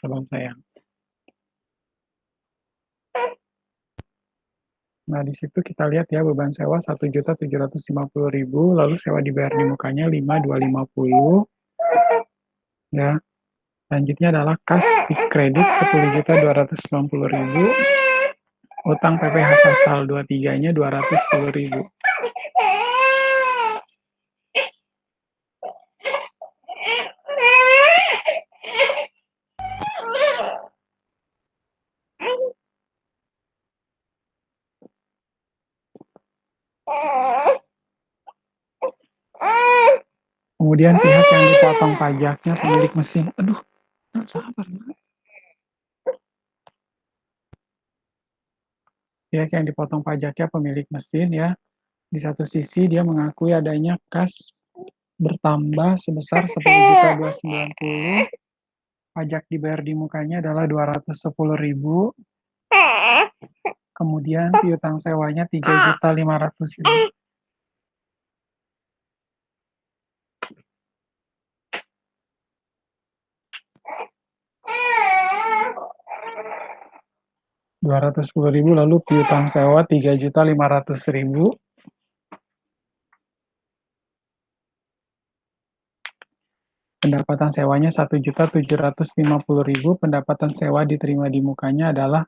Speaker 1: Salam sayang. Nah, di situ kita lihat ya beban sewa 1.750.000, lalu sewa dibayar di mukanya 5.250. Ya, selanjutnya adalah kas di kredit 10.290.000. Utang PPh pasal 23-nya 210.000. Kemudian pihak yang dipotong pajaknya pemilik mesin. Aduh, sabar. Pihak yang dipotong pajaknya pemilik mesin ya. Di satu sisi dia mengakui adanya kas bertambah sebesar 10.290. Pajak dibayar di mukanya adalah 210.000. Kemudian piutang sewanya 3.500.000. Rp210.000, lalu piutang sewa 3.500.000. Pendapatan sewanya 1.750.000. Pendapatan sewa diterima di mukanya adalah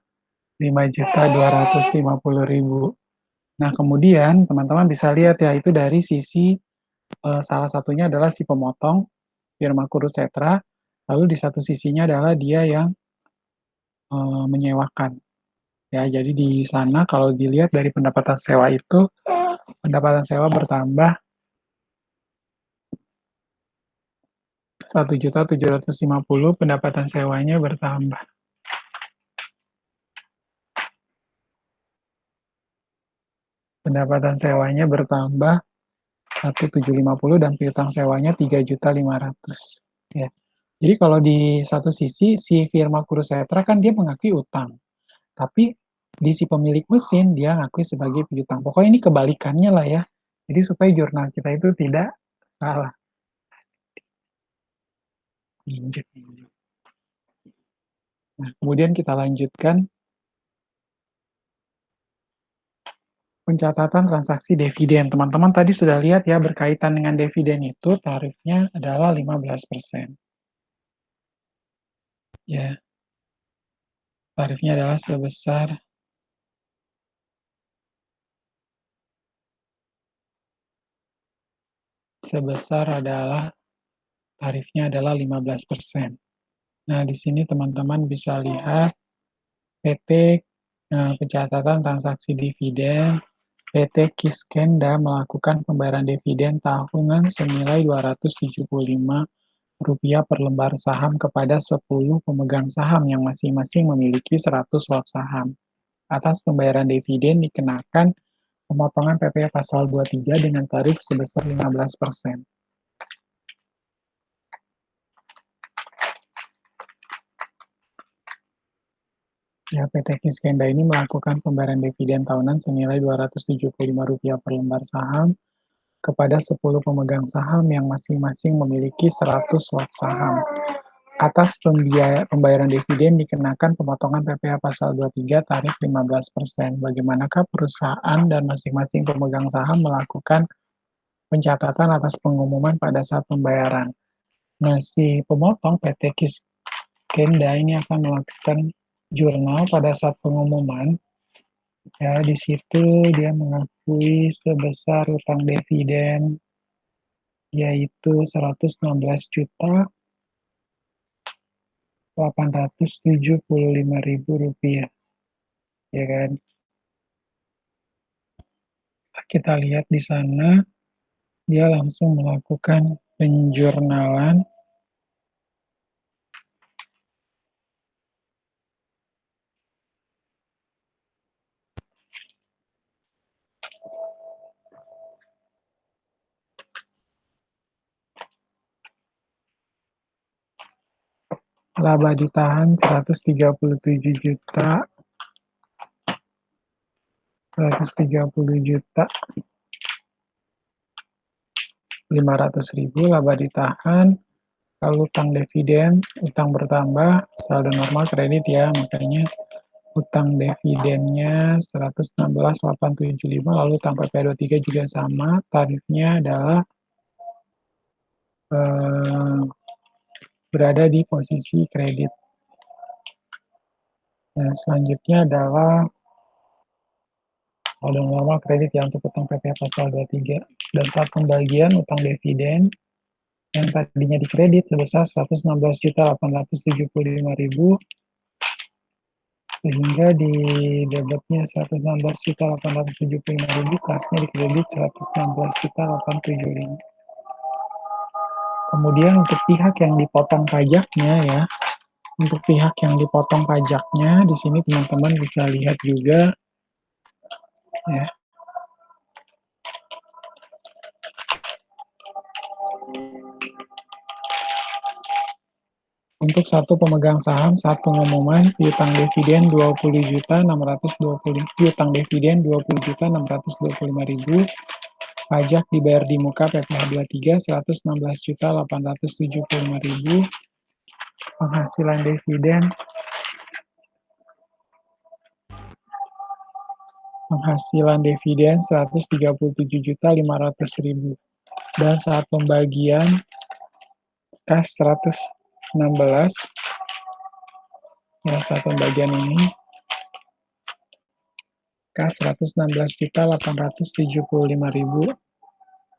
Speaker 1: 5.250.000. Nah, kemudian teman-teman bisa lihat ya, itu dari sisi salah satunya adalah si pemotong, firma Kursetra, lalu di satu sisinya adalah dia yang menyewakan. Ya, jadi di sana kalau dilihat dari pendapatan sewa itu, pendapatan sewa bertambah 1.750.000, pendapatan sewanya bertambah. Pendapatan sewanya bertambah 1.750 dan piutang sewanya 3.500.000. Ya. Jadi kalau di satu sisi si firma Kursetra kan dia mengakui utang. Tapi di si pemilik mesin dia ngakui sebagai piutang. Pokoknya ini kebalikannya lah ya. Jadi supaya jurnal kita itu tidak salah. Nah, kemudian kita lanjutkan pencatatan transaksi dividen. Teman-teman tadi sudah lihat ya, berkaitan dengan dividen itu tarifnya adalah 15%. Ya, tarifnya adalah tarifnya adalah 15%. Nah, di sini teman-teman bisa lihat PT pencatatan transaksi dividen. PT Kiskenda melakukan pembayaran dividen tahunan senilai Rp275 per lembar saham kepada 10 pemegang saham yang masing-masing memiliki 100 lot saham. Atas pembayaran dividen dikenakan pemotongan PPh pasal 23 dengan tarif sebesar 15%. Ya, PT Kiskenda ini melakukan pembayaran dividen tahunan senilai Rp275 per lembar saham kepada 10 pemegang saham yang masing-masing memiliki 100 lot saham. Atas pembayaran dividen dikenakan pemotongan PPh pasal 23 tarif 15%. Bagaimanakah perusahaan dan masing-masing pemegang saham melakukan pencatatan atas pengumuman pada saat pembayaran? Nah, si pemotong PT Kiskenda ini akan melakukan jurnal pada saat pengumuman. Ya, di situ dia mengakui sebesar utang dividen yaitu Rp116.875.000, ya kan? Kita lihat di sana dia langsung melakukan penjurnalan. Laba ditahan 137 juta, 130 juta 500.000 laba ditahan. Lalu utang dividen, utang bertambah, saldo normal kredit ya, makanya utang dividennya 116.875, lalu utang PPh 23 juga sama, tarifnya adalah berada di posisi kredit. Nah, selanjutnya adalah saldo normal kredit ya untuk utang PPh pasal 23. Dan saat pembagian utang dividen yang tadinya dikredit sebesar 116.875.000 sehingga di debitnya 116.875.000, kasnya dikredit 116.875. Kemudian untuk pihak yang dipotong pajaknya ya, untuk pihak yang dipotong pajaknya di sini teman-teman bisa lihat juga ya. Untuk satu pemegang saham saat pengumuman piutang dividen 20.620, piutang dividen 20.625.000, pajak dibayar di muka PPh 23 116.875.000, penghasilan dividen penghasilan dividen 137.500.000, dan saat pembagian kas 116 ya, saat pembagian ini kas 116.875.000,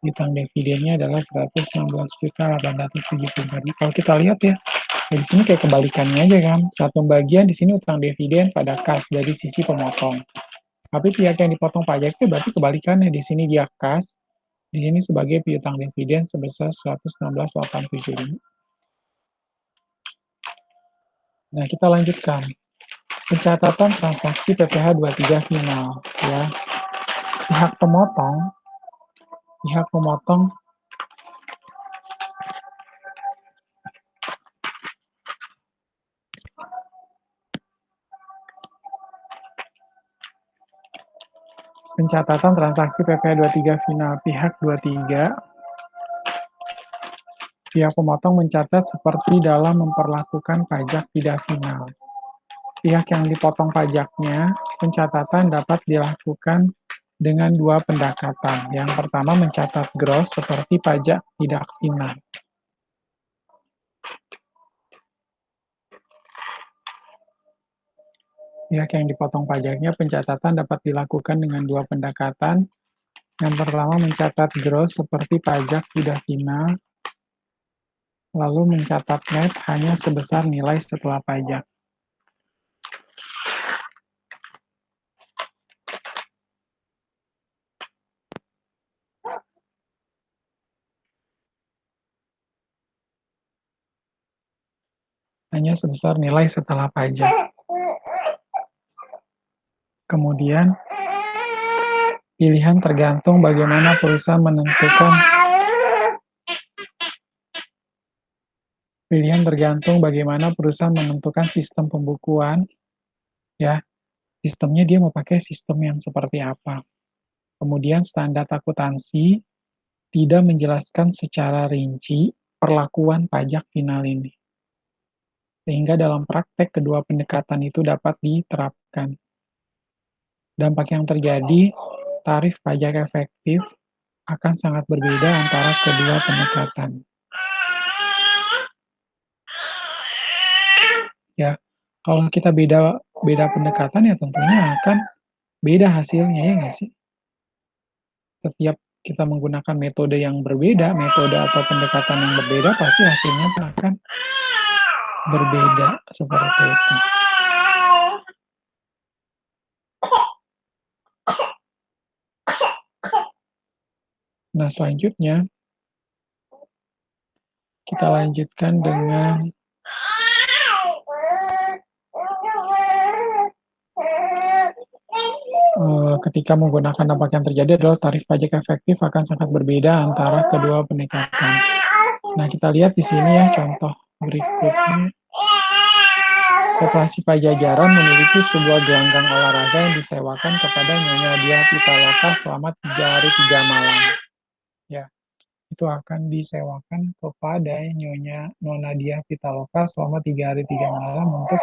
Speaker 1: utang dividennya adalah 116.875.000. Kalau kita lihat ya, di sini kayak kebalikannya aja kan. Saat pembagian di sini utang dividen pada kas dari sisi pemotong. Tapi pihak yang dipotong pajak itu berarti kebalikannya. Di sini dia kas, di sini sebagai piutang dividen sebesar 116.875. Nah, kita lanjutkan. Pencatatan transaksi PPh 23 final ya. Pihak pemotong pencatatan transaksi PPh 23 final. Pihak pemotong mencatat seperti dalam memperlakukan pajak tidak final. Pihak yang dipotong pajaknya, pencatatan dapat dilakukan dengan dua pendekatan. Yang pertama mencatat gross seperti pajak tidak final. Pihak yang dipotong pajaknya, pencatatan dapat dilakukan dengan dua pendekatan. Yang pertama mencatat gross seperti pajak tidak final, lalu mencatat net hanya sebesar nilai setelah pajak. Hanya sebesar nilai setelah pajak. Kemudian, pilihan tergantung bagaimana perusahaan menentukan sistem pembukuan ya. Sistemnya dia mau pakai sistem yang seperti apa. Kemudian standar akuntansi tidak menjelaskan secara rinci perlakuan pajak final ini. Sehingga dalam praktek kedua pendekatan itu dapat diterapkan. Dampak yang terjadi, tarif pajak efektif akan sangat berbeda antara kedua pendekatan. Ya, kalau kita beda pendekatan ya tentunya akan beda hasilnya, ya nggak sih? Setiap kita menggunakan metode yang berbeda, metode atau pendekatan yang berbeda, pasti hasilnya akan berbeda seperti itu. Nah, selanjutnya kita lanjutkan dengan ketika menggunakan dampak yang terjadi adalah tarif pajak efektif akan sangat berbeda antara kedua pendekatan. Nah, kita lihat di sini ya contoh berikutnya. Koperasi Pajajaran memiliki sebuah gelanggang olahraga yang disewakan kepada Nyonya Dia Pitaloka selama 3 hari 3 malam. Ya, itu akan disewakan kepada Nona Dia Pitaloka selama 3 hari 3 malam untuk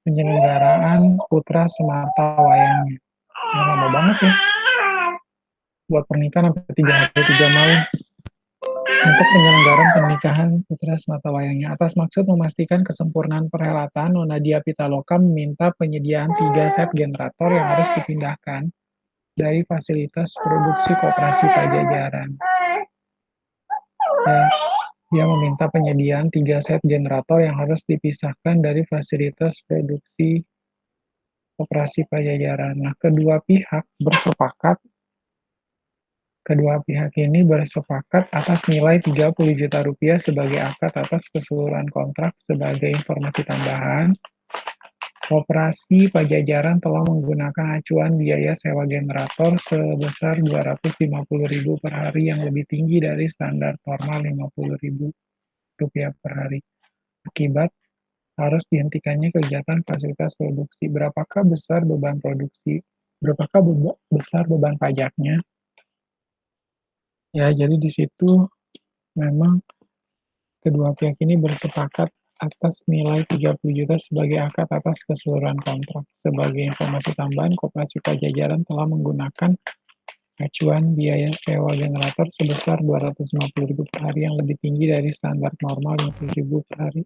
Speaker 1: penyelenggaraan Putra Semata Wayangnya. Nah, lama banget ya buat pernikahan sampai 3 hari 3 malam. Untuk penyelenggaraan pernikahan Putra Sematawayangnya. Atas maksud memastikan kesempurnaan perhelatan, Nona Dia Pitaloka meminta penyediaan 3 set generator yang harus dipindahkan dari fasilitas produksi Koperasi Pajajaran. Ya, dia meminta penyediaan 3 set generator yang harus dipisahkan dari fasilitas produksi Koperasi Pajajaran. Nah, Kedua pihak ini bersepakat atas nilai Rp30 juta sebagai akad atas keseluruhan kontrak. Sebagai informasi tambahan, Koperasi Pajajaran telah menggunakan acuan biaya sewa generator sebesar Rp250.000 per hari yang lebih tinggi dari standar normal Rp50.000 per hari. Akibat harus dihentikannya kegiatan fasilitas produksi. Berapakah besar beban produksi? Berapakah besar beban pajaknya? Ya, jadi di situ memang kedua pihak ini bersepakat atas nilai 30 juta sebagai akad atas keseluruhan kontrak. Sebagai informasi tambahan, Koperasi Pajajaran telah menggunakan acuan biaya sewa generator sebesar Rp250.000 per hari yang lebih tinggi dari standar normal Rp50.000 per hari.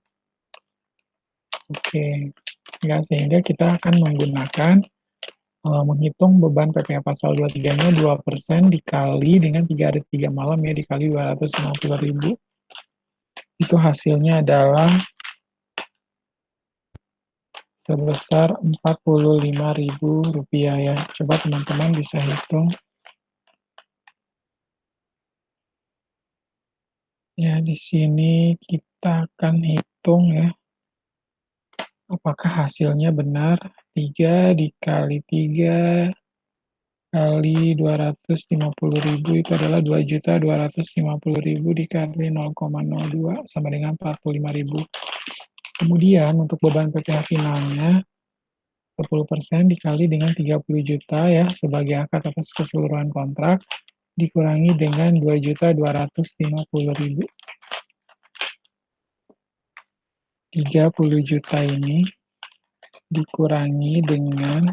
Speaker 1: Oke, ya, sehingga kita akan menggunakan menghitung beban PPh pasal 23-nya 2% dikali dengan 3 hari 3 malam ya, dikali 250.000. Itu hasilnya adalah sebesar Rp45.000 ya. Coba teman-teman bisa hitung. Ya, di sini kita akan hitung ya. Apakah hasilnya benar? 3 dikali 3 kali 250.000 itu adalah 2.250.000 dikali 0,02 sama dengan 45.000. Kemudian untuk beban PPh finalnya 10% dikali dengan 30 juta ya sebagai akad atas keseluruhan kontrak dikurangi dengan 2.250.000. 30 juta ini dikurangi dengan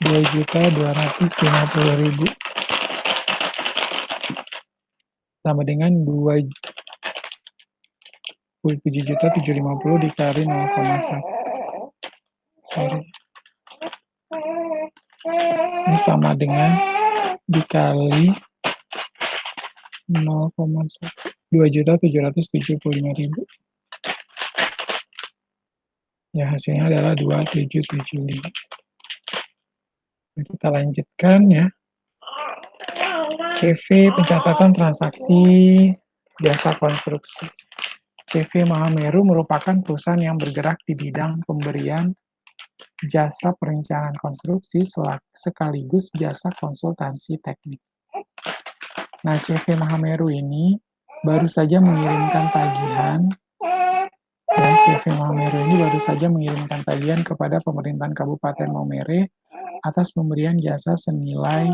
Speaker 1: 2.250.000 sama dengan 27.750 dikali 0,1. Ini sama dengan dikali 0,1. 2.775.000. Ya, hasilnya adalah 2.775. Kita lanjutkan ya. CV pencatatan transaksi jasa konstruksi. CV Mahameru merupakan perusahaan yang bergerak di bidang pemberian jasa perencanaan konstruksi sekaligus jasa konsultansi teknik. Nah, CV Mahameru ini baru saja mengirimkan tagihan dan CV CV Maumere ini baru saja mengirimkan tagihan kepada pemerintahan Kabupaten Maumere atas pemberian jasa senilai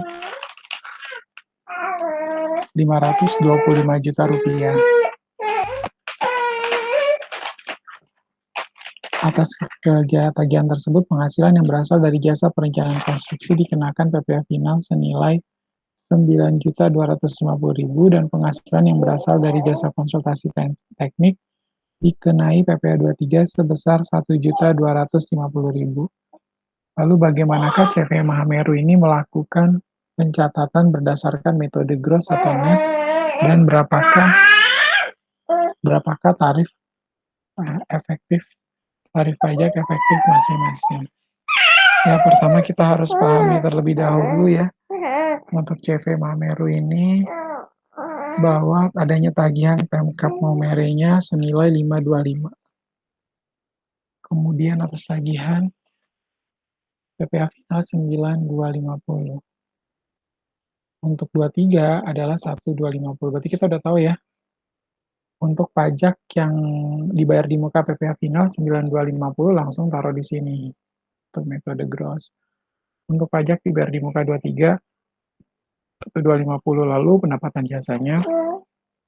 Speaker 1: Rp525 juta. Atas tagihan tersebut, penghasilan yang berasal dari jasa perencanaan konstruksi dikenakan PPh final senilai Rp9.250.000 dan penghasilan yang berasal dari jasa konsultasi teknik dikenai PPh 23 sebesar Rp1.250.000. Lalu bagaimanakah CV Mahameru ini melakukan pencatatan berdasarkan metode gross atau net, dan berapakah tarif pajak efektif masing-masing? Ya, pertama kita harus pahami terlebih dahulu ya, untuk CV Mahameru ini, bahwa adanya tagihan Pemkab Maumere-nya senilai 525. Kemudian atas tagihan PPh final 9250. Untuk 23 adalah 1250. Berarti kita udah tahu ya, untuk pajak yang dibayar di muka PPh final 9250 langsung taruh di sini untuk metode gross. Untuk pajak dibayar di muka 23 1250, lalu pendapatan jasanya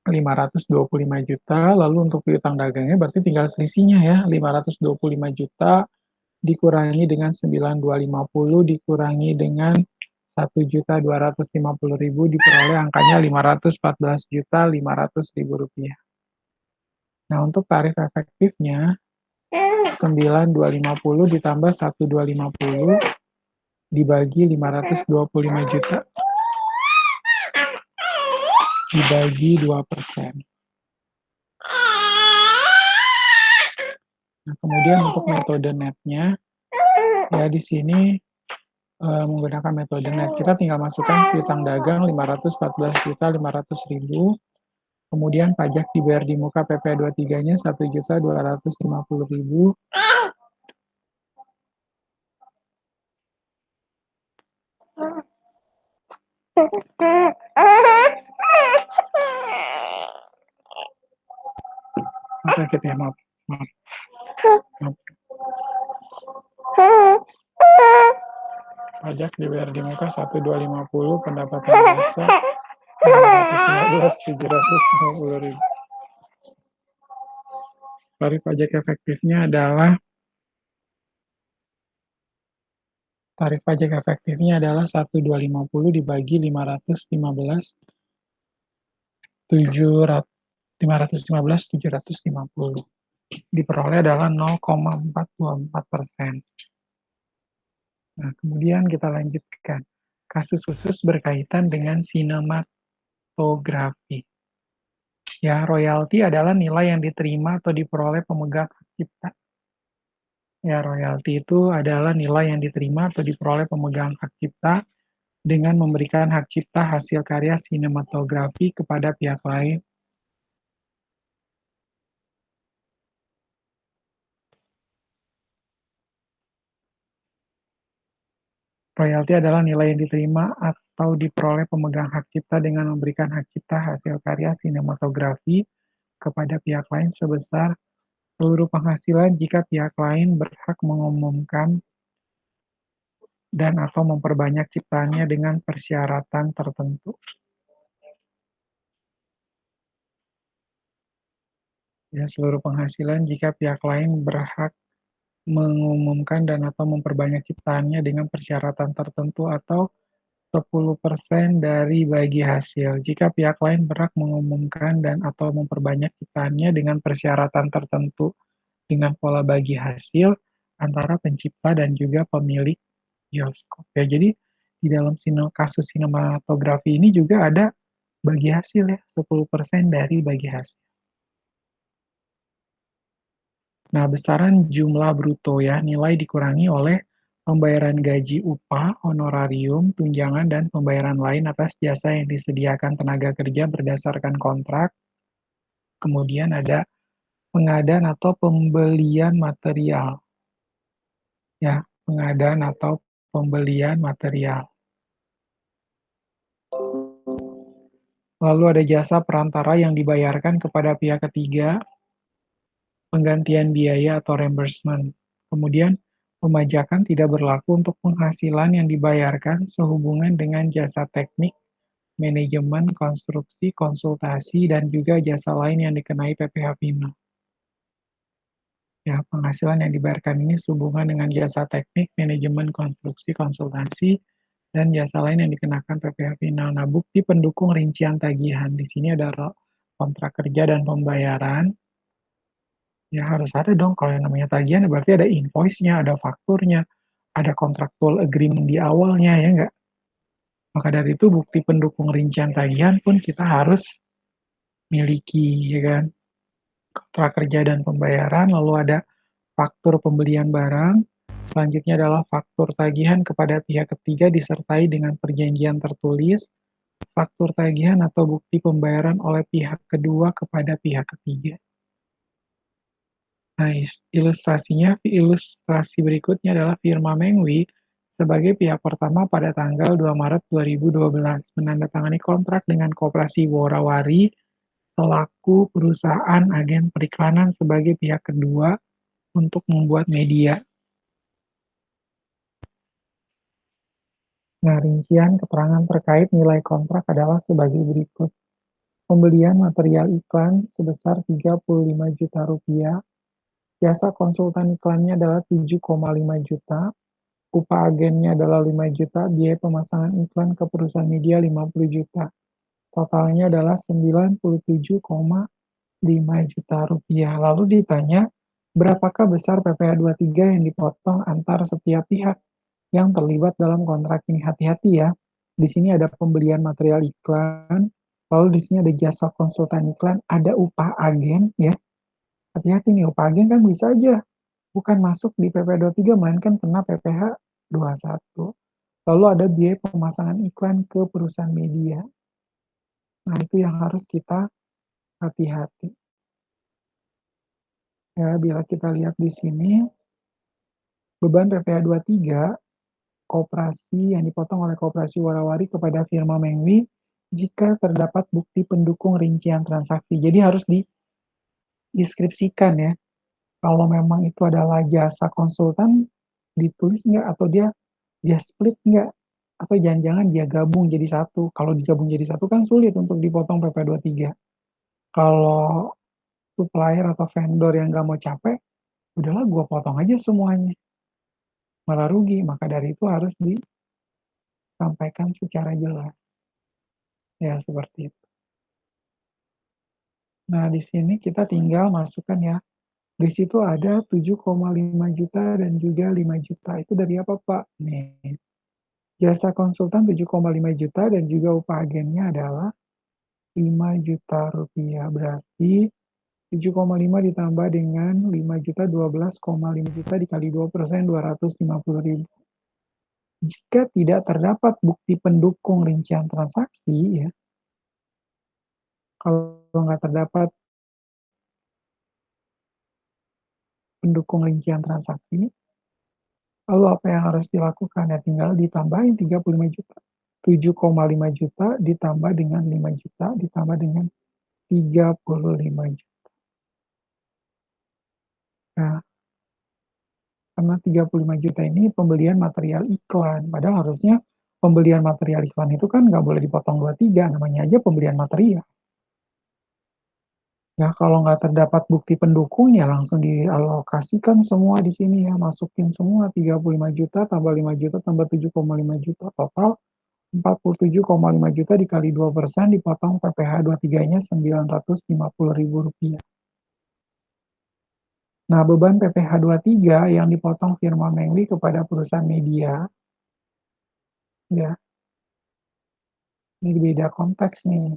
Speaker 1: 525 juta, lalu untuk piutang dagangnya berarti tinggal selisihnya ya, 525 juta dikurangi dengan 9250 dikurangi dengan 1.250.000 diperoleh angkanya 514.500.000 rupiah. Nah, untuk tarif efektifnya 9.250 ditambah 1.250 dibagi 525 juta dibagi 2%. Nah, kemudian untuk metode netnya, ya di sini menggunakan metode net, kita tinggal masukkan piutang dagang 514.500.000, kemudian pajak dibayar di muka PPh 23-nya 1.250.000, sakit ya, maaf. Pajak dibayar di muka 1.250, pendapatan jasa 750.000. Tarif pajak efektifnya adalah 1.250 dibagi 515.750. Diperoleh adalah 0,424%. Nah, kemudian kita lanjutkan. Kasus khusus berkaitan dengan sinematografi. Ya, royalti adalah nilai yang diterima atau diperoleh pemegang hak cipta. Ya, royalti itu adalah nilai yang diterima atau diperoleh pemegang hak cipta dengan memberikan hak cipta hasil karya sinematografi kepada pihak lain. Royalti adalah nilai yang diterima atau diperoleh pemegang hak cipta dengan memberikan hak cipta hasil karya sinematografi kepada pihak lain sebesar seluruh penghasilan jika pihak lain berhak mengumumkan dan atau memperbanyak ciptaannya dengan persyaratan tertentu. Ya, seluruh penghasilan jika pihak lain berhak mengumumkan dan atau memperbanyak ciptaannya dengan persyaratan tertentu atau 10% dari bagi hasil. Jika pihak lain berhak mengumumkan dan atau memperbanyak ciptaannya dengan persyaratan tertentu dengan pola bagi hasil antara pencipta dan juga pemilik bioskop. Ya, jadi di dalam kasus sinematografi ini juga ada bagi hasil ya, 10% dari bagi hasil. Nah, besaran jumlah bruto ya, nilai dikurangi oleh pembayaran gaji upah, honorarium, tunjangan, dan pembayaran lain atas jasa yang disediakan tenaga kerja berdasarkan kontrak. Kemudian ada pengadaan atau pembelian material. Ya, pengadaan atau pembelian material. Lalu ada jasa perantara yang dibayarkan kepada pihak ketiga. penggantian biaya atau reimbursement. Kemudian, pemajakan tidak berlaku untuk penghasilan yang dibayarkan sehubungan dengan jasa teknik, manajemen, konstruksi, konsultasi, dan juga jasa lain yang dikenai PPh final. Ya, penghasilan yang dibayarkan ini sehubungan dengan jasa teknik, manajemen, konstruksi, konsultasi, dan jasa lain yang dikenakan PPh final. Nah, bukti pendukung rincian tagihan. Di sini ada kontrak kerja dan pembayaran. Ya, harus ada dong. Kalau yang namanya tagihan, berarti ada invoice-nya, ada fakturnya, ada contractual agreement di awalnya, ya nggak? Maka dari itu, bukti pendukung rincian tagihan pun kita harus miliki, ya kan? Kontrak kerja dan pembayaran, lalu ada faktur pembelian barang, selanjutnya adalah faktur tagihan kepada pihak ketiga disertai dengan perjanjian tertulis, faktur tagihan atau bukti pembayaran oleh pihak kedua kepada pihak ketiga. Nah, ilustrasi berikutnya adalah firma Mengwi sebagai pihak pertama pada tanggal 2 Maret 2012 menandatangani kontrak dengan Koperasi Worawari selaku perusahaan agen periklanan sebagai pihak kedua untuk membuat media. Nah, rincian keterangan terkait nilai kontrak adalah sebagai berikut. Pembelian material iklan sebesar Rp35 juta, jasa konsultan iklannya adalah 7,5 juta, upah agennya adalah 5 juta, biaya pemasangan iklan ke perusahaan media 50 juta. Totalnya adalah 97,5 juta rupiah. Lalu ditanya, berapakah besar PPh 23 yang dipotong antar setiap pihak yang terlibat dalam kontrak ini? Hati-hati ya. Di sini ada pembelian material iklan, lalu di sini ada jasa konsultan iklan, ada upah agen ya. Hati-hati nih, upah agen kan bisa aja bukan masuk di PPh 23 melainkan kena PPh 21. Lalu ada biaya pemasangan iklan ke perusahaan media. Nah, itu yang harus kita hati-hati. Ya, bila kita lihat di sini, beban PPh 23 koperasi yang dipotong oleh Koperasi Warawari kepada firma Mengwi jika terdapat bukti pendukung rincian transaksi. Jadi harus dideskripsikan ya. Kalau memang itu adalah jasa konsultan, ditulis nggak atau dia split nggak? Atau jangan-jangan dia gabung jadi satu. Kalau digabung jadi satu kan sulit untuk dipotong PPh 23. Kalau supplier atau vendor yang nggak mau capek, udahlah gue potong aja semuanya. Malah rugi, maka dari itu harus disampaikan secara jelas. Ya, seperti itu. Nah, di sini kita tinggal masukkan ya. Di situ ada 7,5 juta dan juga 5 juta. Itu dari apa, Pak? Nih, jasa konsultan 7,5 juta dan juga upah agennya adalah 5 juta rupiah. Berarti 7,5 ditambah dengan 5 juta, 12,5 juta dikali 2%, 250.000. Jika tidak terdapat bukti pendukung rincian transaksi, ya, kalau nggak terdapat pendukung rincian transaksi, lalu apa yang harus dilakukan? Ya tinggal ditambahin 35 juta. 7,5 juta ditambah dengan 5 juta ditambah dengan 35 juta. Nah, karena 35 juta ini pembelian material iklan. Padahal harusnya pembelian material iklan itu kan nggak boleh dipotong 23, namanya aja pembelian material. Ya, kalau nggak terdapat bukti pendukung, ya langsung dialokasikan semua di sini ya. Masukin semua 35 juta, tambah 5 juta, tambah 7,5 juta. Total 47,5 juta dikali 2%, dipotong PPh 23-nya Rp950.000. Nah, beban PPh 23 yang dipotong firma Mengwi kepada perusahaan media, ya, ini beda konteks nih.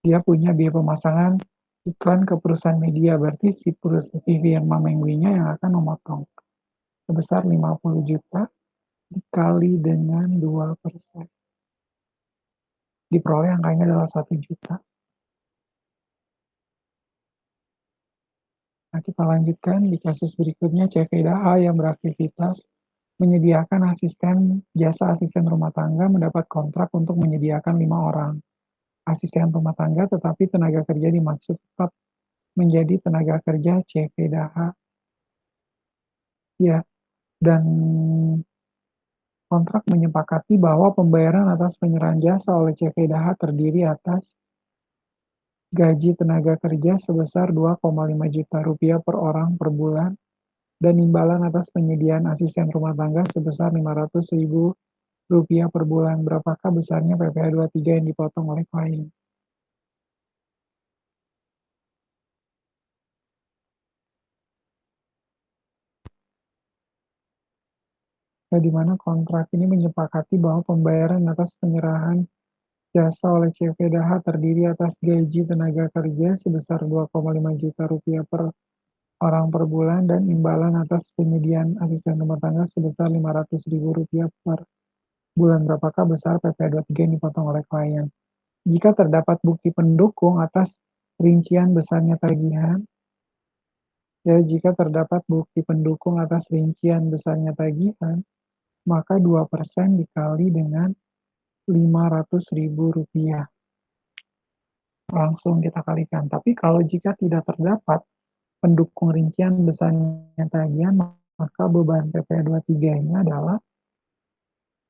Speaker 1: Dia punya biaya pemasangan iklan ke perusahaan media, berarti si firma Mengwi-nya yang akan memotong sebesar 50 juta dikali dengan 2%. Diperoleh angkanya adalah 1 juta. Nah, kita lanjutkan di kasus berikutnya, CVDH yang beraktivitas menyediakan jasa asisten rumah tangga mendapat kontrak untuk menyediakan 5 orang asisten rumah tangga, tetapi tenaga kerja dimaksud tetap menjadi tenaga kerja CVDH. Ya, dan kontrak menyepakati bahwa pembayaran atas penyerahan jasa oleh CVDH terdiri atas gaji tenaga kerja sebesar Rp2,5 juta per orang per bulan, dan imbalan atas penyediaan asisten rumah tangga sebesar Rp500.000 per bulan. Berapakah besarnya PPh 23 yang dipotong oleh klien? Nah, di mana kontrak ini menyepakati bahwa pembayaran atas penyerahan jasa oleh CVDH terdiri atas gaji tenaga kerja sebesar Rp2,5 juta per orang per bulan, dan imbalan atas penyediaan asisten rumah tangga sebesar Rp500.000 per bulan. Berapakah besar PPh 23 yang dipotong oleh klien? Jika terdapat bukti pendukung atas rincian besarnya tagihan, jika terdapat bukti pendukung atas rincian besarnya tagihan, maka 2% dikali dengan Rp500.000. Langsung kita kalikan. Tapi kalau jika tidak terdapat pendukung rincian besarnya tagihan, maka beban PPh 23 ini adalah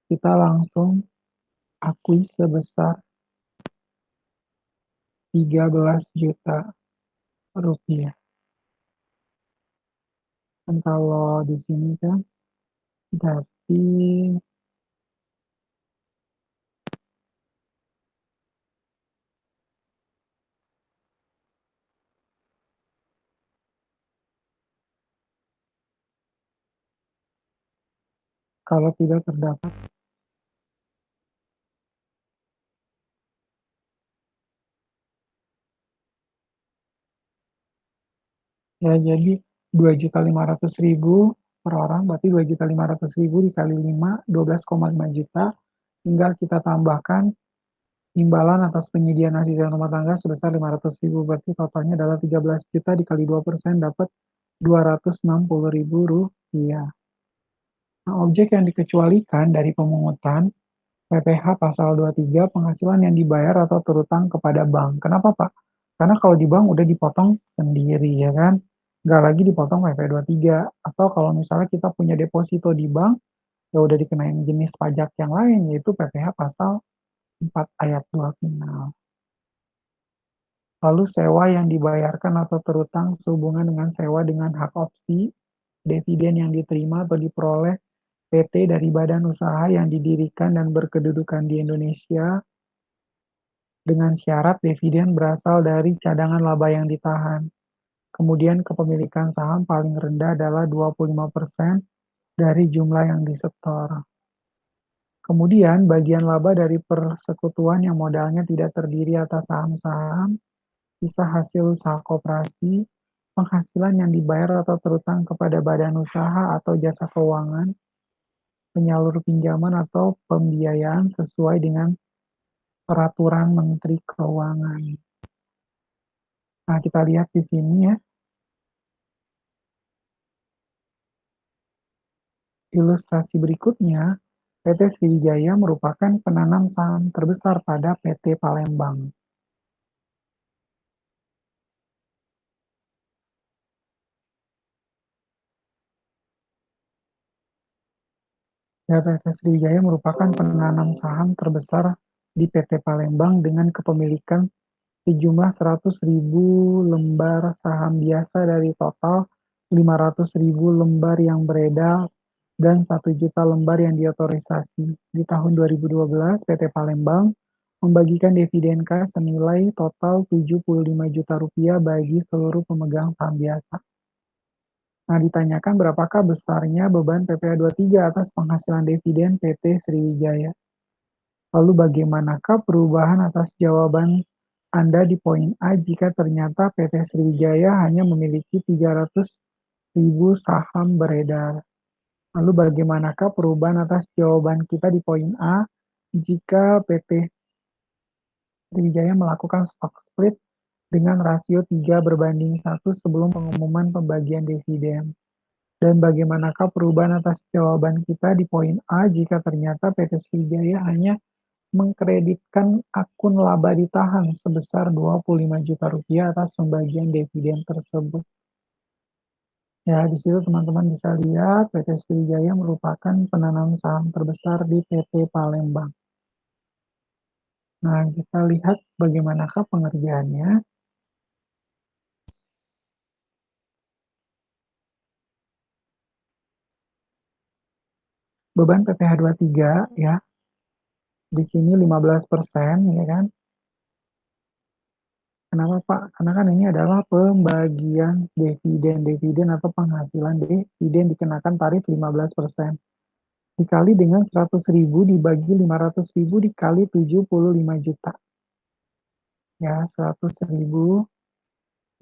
Speaker 1: kita langsung akui sebesar Rp13 juta. Kan kalau di sini kan berarti kalau tidak terdapat, ya jadi 2.500.000 per orang, berarti 2.500.000 dikali 5, 12,5 juta. Tinggal kita tambahkan imbalan atas penyediaan asisten rumah tangga sebesar Rp500.000, berarti totalnya adalah 13 juta dikali 2%, dapat Rp260.000. Nah, objek yang dikecualikan dari pemungutan PPh pasal 23, penghasilan yang dibayar atau terutang kepada bank. Kenapa, Pak? Karena kalau di bank udah dipotong sendiri, ya kan? Nggak lagi dipotong PPh 23. Atau kalau misalnya kita punya deposito di bank, ya udah dikenain jenis pajak yang lain, yaitu PPh pasal 4 ayat 2 final. Lalu sewa yang dibayarkan atau terutang sehubungan dengan sewa dengan hak opsi, dividen yang diterima atau diperoleh PT dari badan usaha yang didirikan dan berkedudukan di Indonesia, dengan syarat dividen berasal dari cadangan laba yang ditahan. Kemudian kepemilikan saham paling rendah adalah 25% dari jumlah yang disetor. Kemudian bagian laba dari persekutuan yang modalnya tidak terdiri atas saham-saham, sisa hasil usaha koperasi, penghasilan yang dibayar atau terutang kepada badan usaha atau jasa keuangan, penyalur pinjaman atau pembiayaan sesuai dengan peraturan Menteri Keuangan. Nah, kita lihat di sini ya. Ilustrasi berikutnya, PT Sriwijaya merupakan penanam saham terbesar pada PT Palembang. Ya, PT Sriwijaya merupakan penanam saham terbesar di PT Palembang dengan kepemilikan sejumlah 100.000 lembar saham biasa dari total 500.000 lembar yang beredar dan 1 juta lembar yang diotorisasi. Di tahun 2012, PT Palembang membagikan dividen kas senilai total Rp75 juta bagi seluruh pemegang saham biasa. Nah, ditanyakan berapakah besarnya beban PPh 23 atas penghasilan dividen PT Sriwijaya. Lalu bagaimanakah perubahan atas jawaban Anda di poin A jika ternyata PT Sriwijaya hanya memiliki 300.000 saham beredar? Lalu bagaimanakah perubahan atas jawaban kita di poin A jika PT Sriwijaya melakukan stock split dengan rasio 3:1 sebelum pengumuman pembagian dividen? Dan bagaimanakah perubahan atas jawaban kita di poin A jika ternyata PT Sriwijaya hanya mengkreditkan akun laba ditahan sebesar Rp25 juta atas pembagian dividen tersebut. Ya, di situ teman-teman bisa lihat PT Sriwijaya merupakan penanam saham terbesar di PT Palembang. Nah, kita lihat bagaimanakah pengerjaannya. Beban PPh 23 ya, di sini 15%, ya kan. Kenapa Pak? Karena kan ini adalah pembagian dividen atau penghasilan dividen dikenakan tarif 15%. Dikali dengan 100.000 dibagi 500.000 dikali 75 juta. Ya, 100.000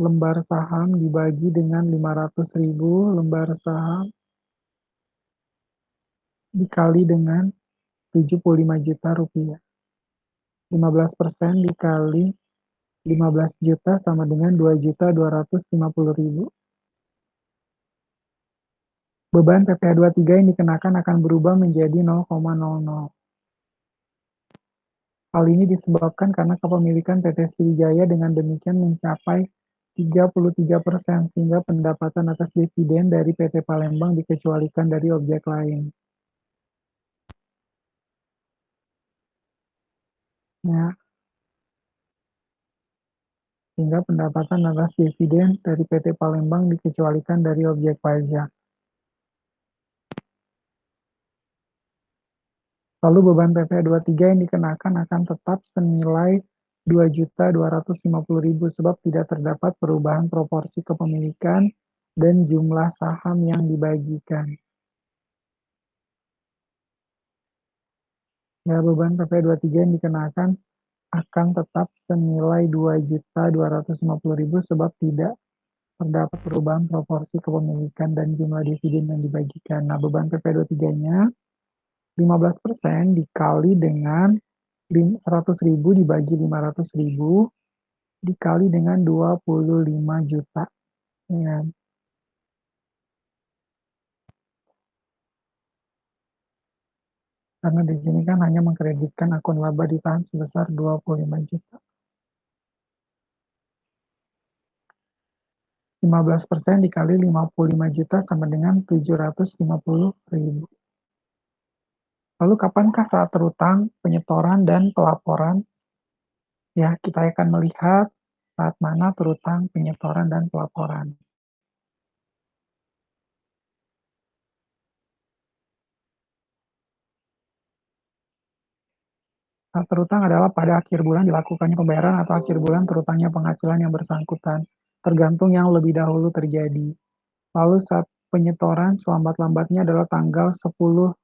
Speaker 1: lembar saham dibagi dengan 500.000 lembar saham dikali dengan 75 juta rupiah. 15% dikali 15 juta sama dengan 2.250.000. Beban PPh 23 yang dikenakan akan berubah menjadi 0,00. Hal ini disebabkan karena kepemilikan PT Sriwijaya dengan demikian mencapai 33%, sehingga pendapatan atas dividen dari PT Palembang dikecualikan dari objek lain. Ya, sehingga pendapatan atas dividen dari PT Palembang dikecualikan dari objek pajak. Lalu beban PPh 23 yang dikenakan akan tetap senilai 2.250.000 sebab tidak terdapat perubahan proporsi kepemilikan dan jumlah saham yang dibagikan. Ya, beban PPh 23 yang dikenakan akan tetap senilai 2.250.000 sebab tidak terdapat perubahan proporsi kepemilikan dan jumlah dividen yang dibagikan. Nah, beban PPh 23-nya 15% dikali dengan 100.000 dibagi 500.000 dikali dengan 25 juta. Ya. Karena di sini kan hanya mengkreditkan akun laba ditahan sebesar 25 juta. 15% dikali 55 juta sama dengan 750.000. Lalu kapankah saat terutang, penyetoran, dan pelaporan? Ya, kita akan melihat saat mana terutang, penyetoran, dan pelaporan. Saat terutang adalah pada akhir bulan dilakukannya pembayaran atau akhir bulan terutangnya penghasilan yang bersangkutan, tergantung yang lebih dahulu terjadi. Lalu saat penyetoran selambat-lambatnya adalah tanggal 10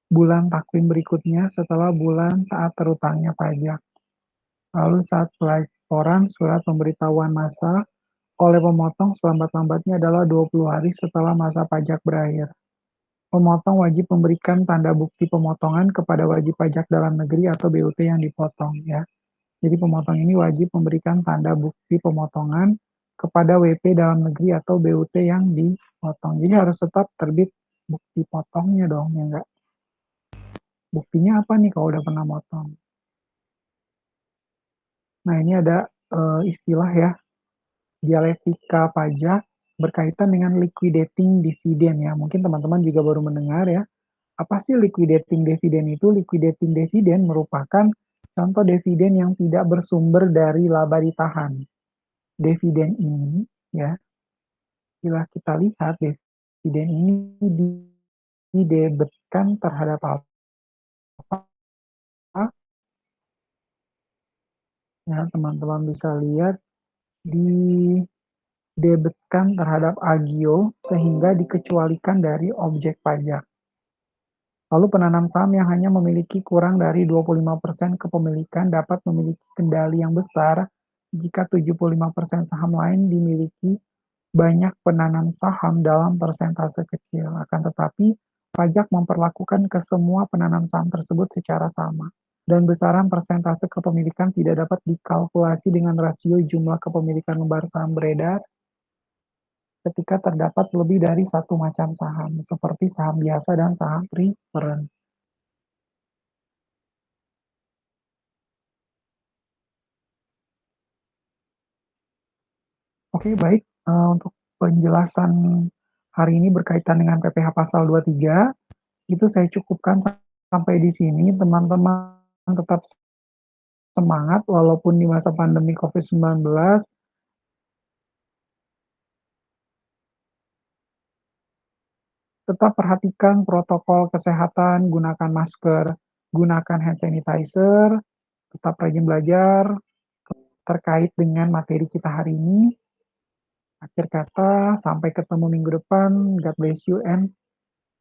Speaker 1: bulan takwim berikutnya setelah bulan saat terutangnya pajak. Lalu saat pelaporan surat pemberitahuan masa oleh pemotong selambat-lambatnya adalah 20 hari setelah masa pajak berakhir. Pemotong wajib memberikan tanda bukti pemotongan kepada wajib pajak dalam negeri atau BUT yang dipotong, ya. Jadi pemotong ini wajib memberikan tanda bukti pemotongan kepada WP dalam negeri atau BUT yang dipotong. Jadi harus tetap terbit bukti potongnya dong, ya enggak? Buktinya apa nih kalau udah pernah motong? Nah, ini ada istilah ya, dialektika pajak berkaitan dengan liquidating dividen ya. Mungkin teman-teman juga baru mendengar ya. Apa sih liquidating dividen itu? Liquidating dividen merupakan contoh dividen yang tidak bersumber dari laba ditahan. Dividen ini ya, bila kita lihat dividen ini didebetkan terhadap apa? Ya, teman-teman bisa lihat didebetkan terhadap agio sehingga dikecualikan dari objek pajak. Lalu penanam saham yang hanya memiliki kurang dari 25% kepemilikan dapat memiliki kendali yang besar jika 75% saham lain dimiliki banyak penanam saham dalam persentase kecil. Akan tetapi, pajak memperlakukan ke semua penanam saham tersebut secara sama. Dan besaran persentase kepemilikan tidak dapat dikalkulasi dengan rasio jumlah kepemilikan lembar saham beredar ketika terdapat lebih dari satu macam saham, seperti saham biasa dan saham preferred. Oke, baik, untuk penjelasan hari ini berkaitan dengan PPh pasal 23, itu saya cukupkan sampai di sini. Teman-teman tetap semangat walaupun di masa pandemi COVID-19, tetap perhatikan protokol kesehatan, gunakan masker, gunakan hand sanitizer, tetap rajin belajar terkait dengan materi kita hari ini. Akhir kata, sampai ketemu minggu depan. God bless you and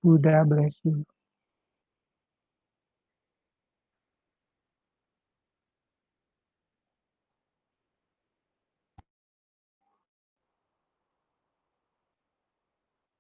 Speaker 1: Buddha bless you.